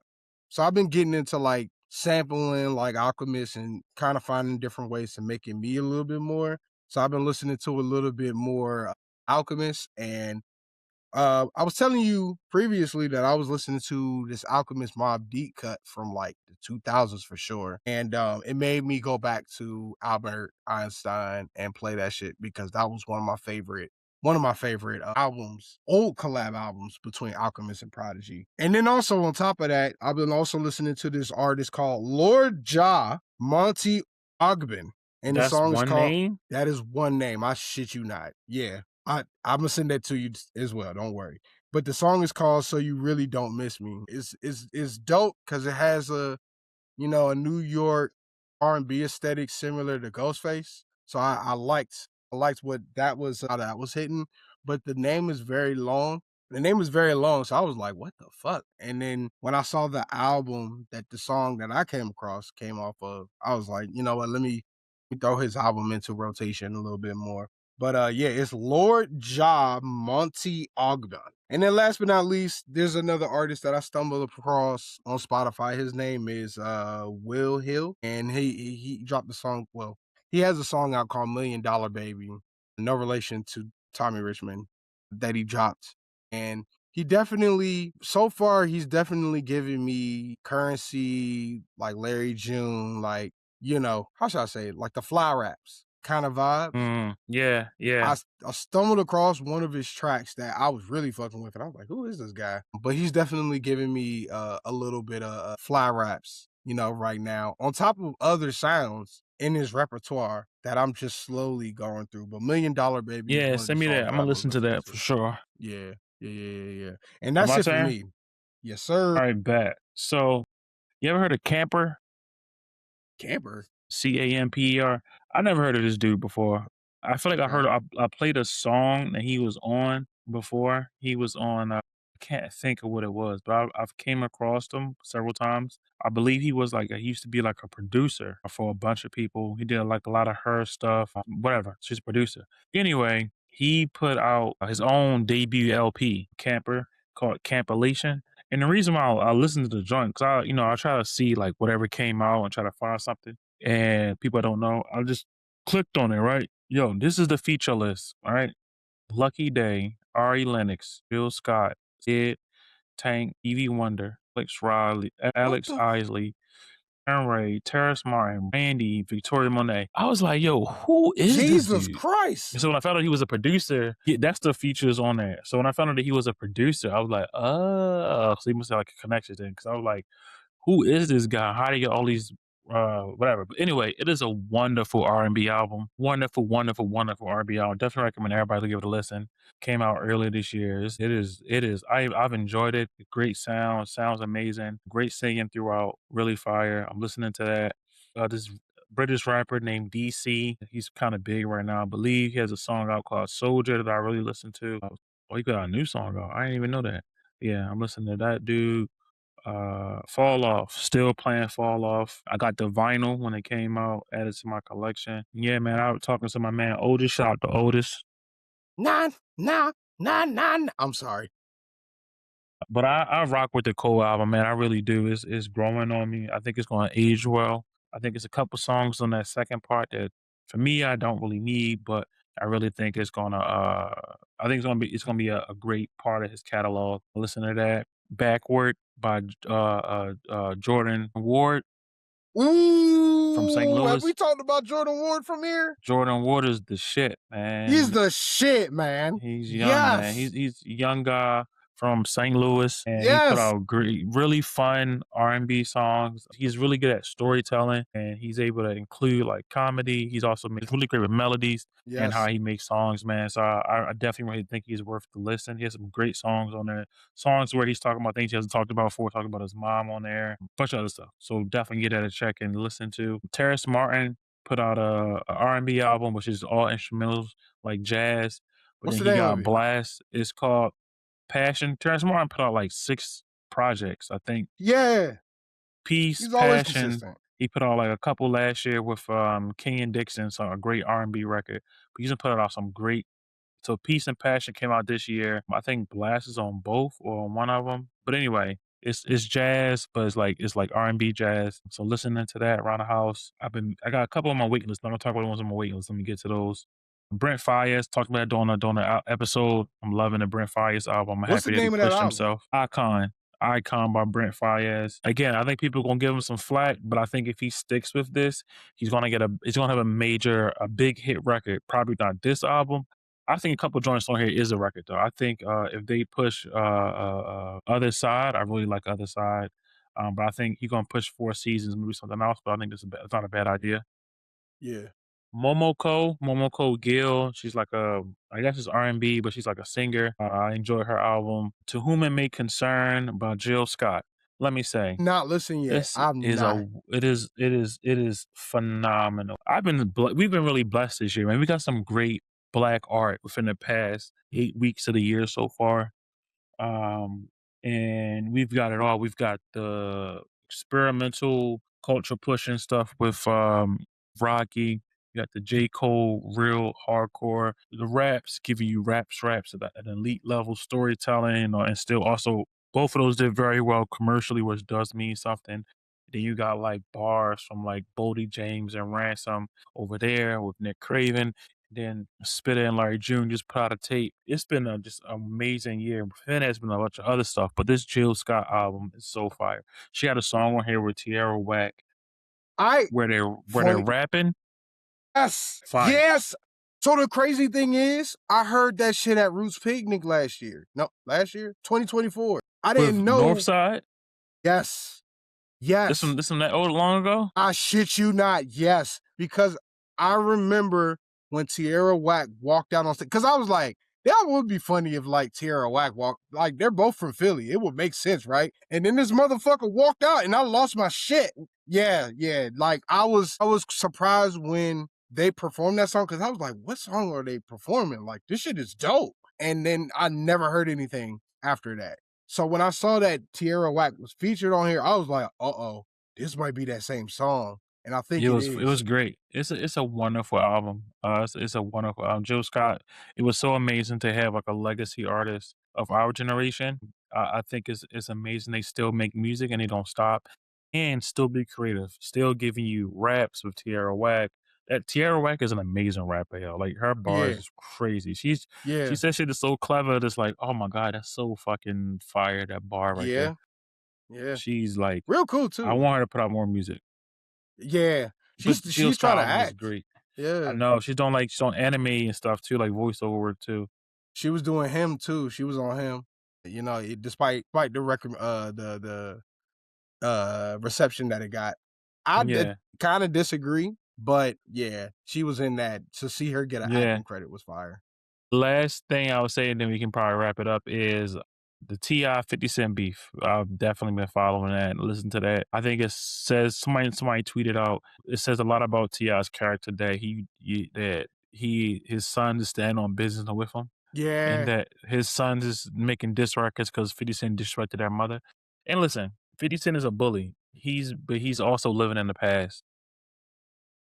So I've been getting into like sampling like Alchemist and kind of finding different ways to make it me a little bit more. So I've been listening to a little bit more Alchemist. And I was telling you previously that I was listening to this Alchemist Mob Deep cut from like the 2000s for sure. And it made me go back to Albert Einstein and play that shit because that was one of my favorite albums, old collab albums between Alchemist and Prodigy. And then also on top of that, I've been also listening to this artist called Lord Ja Monty Ogben. And the That's song is one called name. That Is One Name. I shit you not. Yeah. I'm gonna send that to you as well. Don't worry. But the song is called "So You Really Don't Miss Me." It's dope because it has a New York R&B aesthetic similar to Ghostface. So I liked what that was how that was hitting. But the name is very long. The name is very long, so I was like, "What the fuck?" And then when I saw the album that the song that I came across came off of, I was like, you know what? Let me throw his album into rotation a little bit more. But yeah, it's Lord Ja Monty Ogden. And then last but not least, there's another artist that I stumbled across on Spotify. His name is Will Hill. And he dropped a song. Well, he has a song out called Million Dollar Baby. No relation to Tommy Richmond that he dropped. And so far, he's definitely giving me Currency, like Larry June, like, how should I say it? Like the fly raps kind of vibes. Yeah, yeah. I stumbled across one of his tracks that I was really fucking with, and I was like, "Who is this guy?" But he's definitely giving me a little bit of fly raps, right now, on top of other sounds in his repertoire that I'm just slowly going through. But Million Dollar Baby is Yeah, one of the send me that. songs I'm that gonna I've been listen to listening that for to. sure. Yeah, yeah, yeah, yeah, yeah. And Am that's I it for saying? me. Yes, sir. All right, bet. So, you ever heard of Camper? Camper. Camper. I never heard of this dude before. I feel like Okay. I played a song that he was on before. He was on. I can't think of what it was, but I've came across him several times. I believe he was like he used to be like a producer for a bunch of people. He did like a lot of her stuff, whatever. She's a producer. Anyway, he put out his own debut LP, Camper, called Campilation. And the reason why I listen to the joint, because I try to see like whatever came out and try to find something. And people I don't know, I just clicked on it, right? Yo, this is the feature list, all right? Lucky Day, Ari Lennox, Bill Scott, Sid, Tank, Evie Wonder, Alex Riley, What Alex the? Isley, Aaron Ray, Terrace Martin, Randy, Victoria Monet. I was like, yo, who is this Jesus dude? And Christ! so when I found out he was a producer, that's the features on there. So when I found out that he was a producer, I was like, oh, so he must have like a connection then. Because I was like, who is this guy? How do you get all these whatever? But anyway, it is a wonderful R&B album. Wonderful, wonderful, wonderful R&B album. Definitely recommend everybody to give it a listen. Came out earlier this year. It is. I've enjoyed it. Great sound. Sounds amazing. Great singing throughout. Really fire. I'm listening to that. This British rapper named DC. He's kind of big right now. I believe he has a song out called Soldier that I really listen to. Oh, he got a new song out. I didn't even know that. Yeah, I'm listening to that dude. Fall Off, still playing Fall Off. I got the vinyl when it came out, added to my collection. Yeah, man, I was talking to my man Otis. Shout out to Otis. Nah, nah, nah, nah. I'm sorry. But I rock with the Cole album, man. I really do. It's growing on me. I think it's going to age well. I think it's a couple songs on that second part that, for me, I don't really need, but I really think it's gonna. I think it's gonna be a great part of his catalog. Listen to that. Backward by Jordan Ward. Ooh, from St. have Louis. we talked about Jordan Ward from here? Jordan Ward is the shit, man. He's the shit, man. He's young, man. Yes. He's a young guy from St. Louis, and he put Yes. out great, really fun R&B songs. He's really good at storytelling, and he's able to include like comedy. He's also really great with melodies and how Yes. he makes songs, man. So I definitely really think he's worth the listen. He has some great songs on there. Songs where he's talking about things he hasn't talked about before, talking about his mom on there, a bunch of other stuff. So definitely get that a check and listen to. Terrace Martin put out a R&B album, which is all instrumentals like jazz. But What's then the he name got of a it? Blast. It's called Passion. Terrence Martin put out like 6 projects, I think. Yeah. Peace, He's always Passion. consistent. He put out like a couple last year with Kenyon Dixon, so a great R&B record. But he's put out some great. So Peace and Passion came out this year. I think Blast is on both or on one of them. But anyway, it's jazz, but it's like R&B jazz. So listening to that around the house. I got a couple on my wait list. I'm gonna talk about the ones on my wait list. Let me get to those. Brent Fayez talked about it during the episode. I'm loving the Brent Fayez album. I'm What's the happy that he name of that pushed album? himself. Icon by Brent Fayez. Again, I think people are gonna give him some flack, but I think if he sticks with this, he's gonna have a big hit record. Probably not this album. I think a couple joints on here is a record though. I think if they push Other Side, I really like Other Side. But I think he's gonna push 4 Seasons, maybe something else. But I think it's not a bad idea. Yeah. Momoko Gill. She's like I guess it's R&B, but she's like a singer. I enjoy her album. To Whom It May Concern by Jill Scott. Let me say, Not listening yet. this I'm is not. it is phenomenal. We've been really blessed this year, man. We got some great black art within the past 8 weeks of the year so far. Um, and we've got it all. We've got the experimental culture pushing stuff with Rocky. You got the J. Cole real hardcore. The raps giving you raps at an elite level storytelling, and still also both of those did very well commercially, which does mean something. Then you got like bars from like Bodie James and Ransom over there with Nick Craven. Then Spitter and Larry June just put out a tape. It's been a just amazing year. Then there's been a bunch of other stuff, but this Jill Scott album is so fire. She had a song on here with Tierra Whack where they're rapping. Yes. Fire. Yes. So the crazy thing is, I heard that shit at Roots Picnic last year. No, last year, 2024. I didn't know. Northside. Yes. Yes. This one that old long ago. I shit you not. Yes, because I remember when Tierra Whack walked out on stage. Because I was like, that would be funny if like Tierra Whack walked. Like they're both from Philly. It would make sense, right? And then this motherfucker walked out, and I lost my shit. Yeah. Like I was surprised when they performed that song because I was like, what song are they performing? Like this shit is dope. And then I never heard anything after that. So when I saw that Tierra Whack was featured on here, I was like, uh-oh, this might be that same song. And I think it is. It was great. It's a wonderful album. It's a wonderful album. Jill Scott, it was so amazing to have like a legacy artist of our generation. I think it's amazing they still make music and they don't stop and still be creative, still giving you raps with Tierra Whack. That Tierra Whack is an amazing rapper, yo. Like her bars is crazy. She says shit is so clever. That's like, oh my god, that's so fucking fire. That bar right there. Yeah. She's like Real cool too. I want her to put out more music. Yeah. But She's trying to act. great. Yeah. I know she's on anime and stuff too, like voiceover work too. She was doing him too. She was on him. You know, despite the record, the reception that it got. I kind of disagree, but yeah, she was in that. To see her get an acting credit was fire. Last thing I would say, and then we can probably wrap it up, is the T.I. 50 Cent beef. I've definitely been following that and listening to that. I think it says somebody tweeted out. It says a lot about T.I.'s character that his son is standing on business with him. Yeah, and that his son is making diss records because 50 Cent disrespected their mother. And listen, 50 Cent is a bully. He's also living in the past.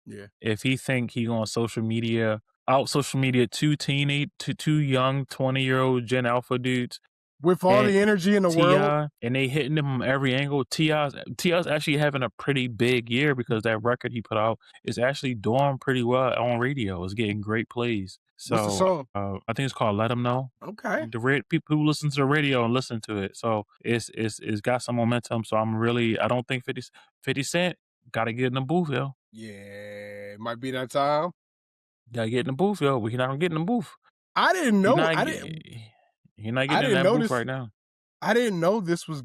Yeah. If he think he on social media two young 20-year-old Gen Alpha dudes with all the energy in the world, and they hitting him from every angle. T.I.'s actually having a pretty big year because that record he put out is actually doing pretty well on radio. It's getting great plays. So what's the song? I think it's called "Let 'Em Know." Okay. The people who listen to the radio and listen to it, so it's got some momentum. So I don't think 50 Cent Gotta get in the booth, yo. Yeah, it might be that time. Gotta get in the booth, yo. But he's not gonna get in the booth. I didn't He know. not get he not I getting in didn't that know booth this. right now. I didn't know this was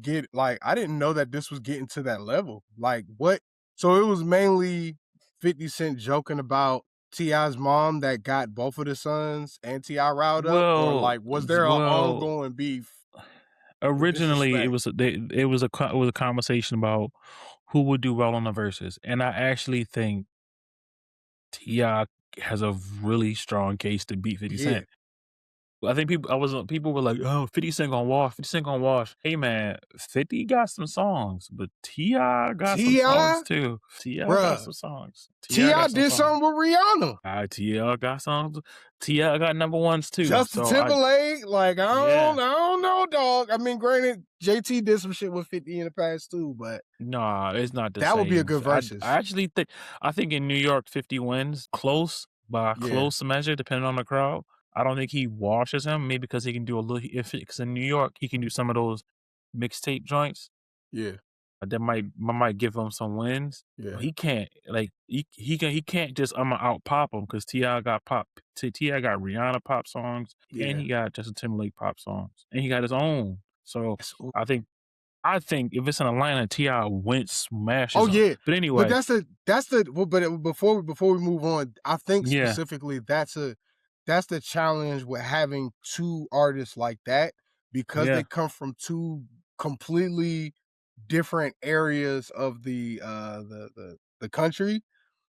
I didn't know that this was getting to that level. Like what? So it was mainly 50 Cent joking about T.I.'s mom that got both of the sons and T.I. riled up, or Well, like was there an ongoing beef or originally disrespect? it was a conversation about who would do well on the verses, and I actually think T.I. has a really strong case to beat 50 Yeah. Cent. I think people were like, "Oh, 50 Cent gonna wash, 50 Cent gonna wash." Hey man, 50 got some songs, but T.I. got some songs T.I. too. T.I. got Bruh. some songs. T.I. T.I. got some did songs. something with Rihanna. T.I. got songs. T.I. got number ones too. Justin So Timberlake, like yeah. I don't know, dog. I mean, granted, JT did some shit with 50 in the past too, but Nah, it's not the that would be a same. good I versus. actually think in New York 50 wins close by a Yeah, close measure, depending on the crowd. I don't think he washes him, maybe because he can do a little. If it's in New York, he can do some of those mixtape joints yeah, that might give him some wins. But yeah, he can't he can't just out pop him because Ti got pop. Ti got Rihanna pop songs and yeah. he got Justin Timberlake pop songs and he got his own. So That's I think if it's in Atlanta, T.I. went Oh smashes him. yeah, But but anyway, that's the well, but before we move on, I think yeah, specifically that's the challenge with having two artists like that because they yeah, come from two completely different areas of the country.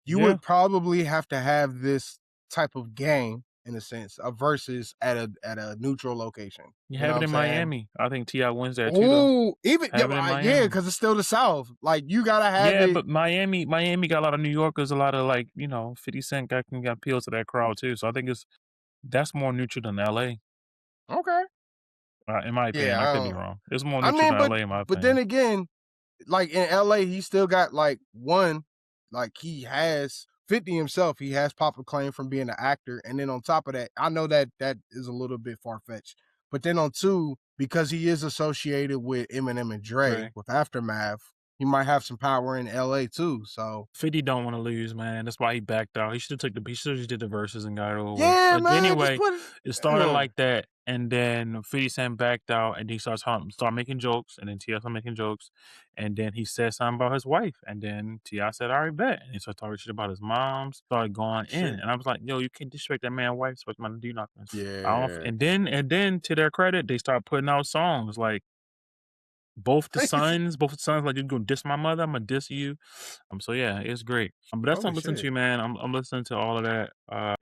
You yeah. would probably have to have this type of game in a sense, a versus at a neutral location. You You know have what it I'm in saying? Miami. I think T.I. wins there too, though. Oh, even yeah, Have it in yeah, Miami. because it's still the South. Like you gotta have Yeah, it. but Miami got a lot of New Yorkers, a lot of 50 Cent can get appeal to that crowd too. So I think that's more neutral than L.A. Okay. In my opinion. Yeah, I I could be don't. wrong. It's more I neutral mean, than L.A. in my but then opinion. again, like in LA, he still got like one, like he has 50 himself. He has pop acclaim from being an actor, and then on top of that, I know that that is a little bit far fetched. But then on two, because he is associated with Eminem and Dre Right. with Aftermath, he might have some power in LA too. So 50 don't want to lose, man. That's why he backed out. He should have just did the verses and got it over with. yeah, But man, just anyway, put it. it started like that, and then 50 Cent backed out, and he start making jokes, and then T.I. started making jokes, and then he said something about his wife, and then T.I. said, "All right, bet," and he started talking shit about his mom, started going in, Shit. and I was like, "Yo, you can't disrespect that man's wife, so man, do nothing." I don't, Yeah. and then to their credit, they start putting out songs like both the sons, like, "You gonna diss my mother, Imma diss you." So yeah, it's great. But that's what Oh I'm listening shit. to, man. I'm listening to all of that.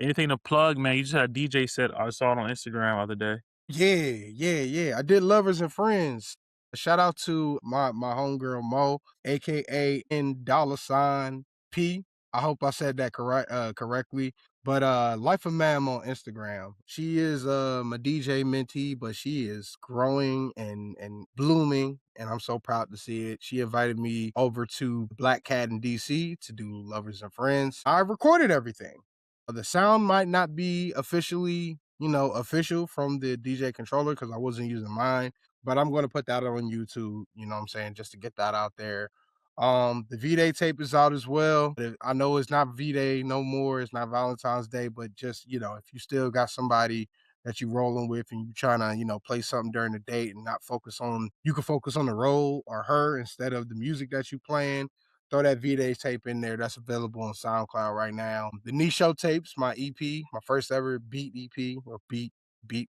Anything to plug, man? You just had a DJ set. I saw it on Instagram the other day. Yeah. I did Lovers and Friends. Shout out to my homegirl Mo, aka N dollar sign P. I hope I said that correctly. But Life of Mam on Instagram. She is my DJ mentee, but she is growing and blooming, and I'm so proud to see it. She invited me over to Black Cat in DC to do Lovers and Friends. I recorded everything. The sound might not be officially, official from the DJ controller because I wasn't using mine, but I'm going to put that on YouTube, you know what I'm saying, just to get that out there. The V-Day tape is out as well. I know it's not V-Day no more, it's not Valentine's Day, but just, if you still got somebody that you rolling with and you trying to, play something during the date and not focus on, you can focus on the role or her instead of the music that you playing. Throw that V-Day tape in there. That's available on SoundCloud right now. The Nisho tapes, my EP, my first ever beat EP or beat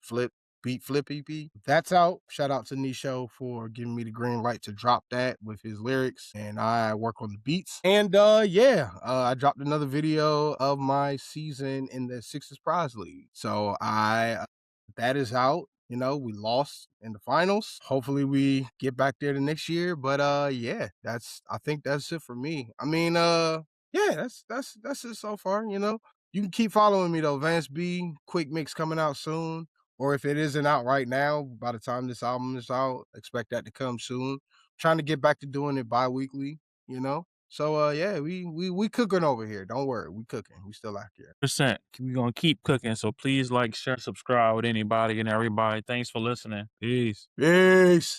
flip EP. That's out. Shout out to Nisho for giving me the green light to drop that with his lyrics, and I work on the beats. And I dropped another video of my season in the Sixers Prize League. So that is out. We lost in the finals. Hopefully we get back there the next year. But yeah, I think that's it for me. I mean, yeah, that's it so far, You can keep following me though. Vance B, quick mix coming out soon. Or if it isn't out right now, by the time this album is out, expect that to come soon. Trying to get back to doing it bi-weekly. So yeah, we cooking over here. Don't worry, we cooking. We still out here. Percent. We're gonna keep cooking. So please like, share, subscribe with anybody and everybody. Thanks for listening. Peace. Peace.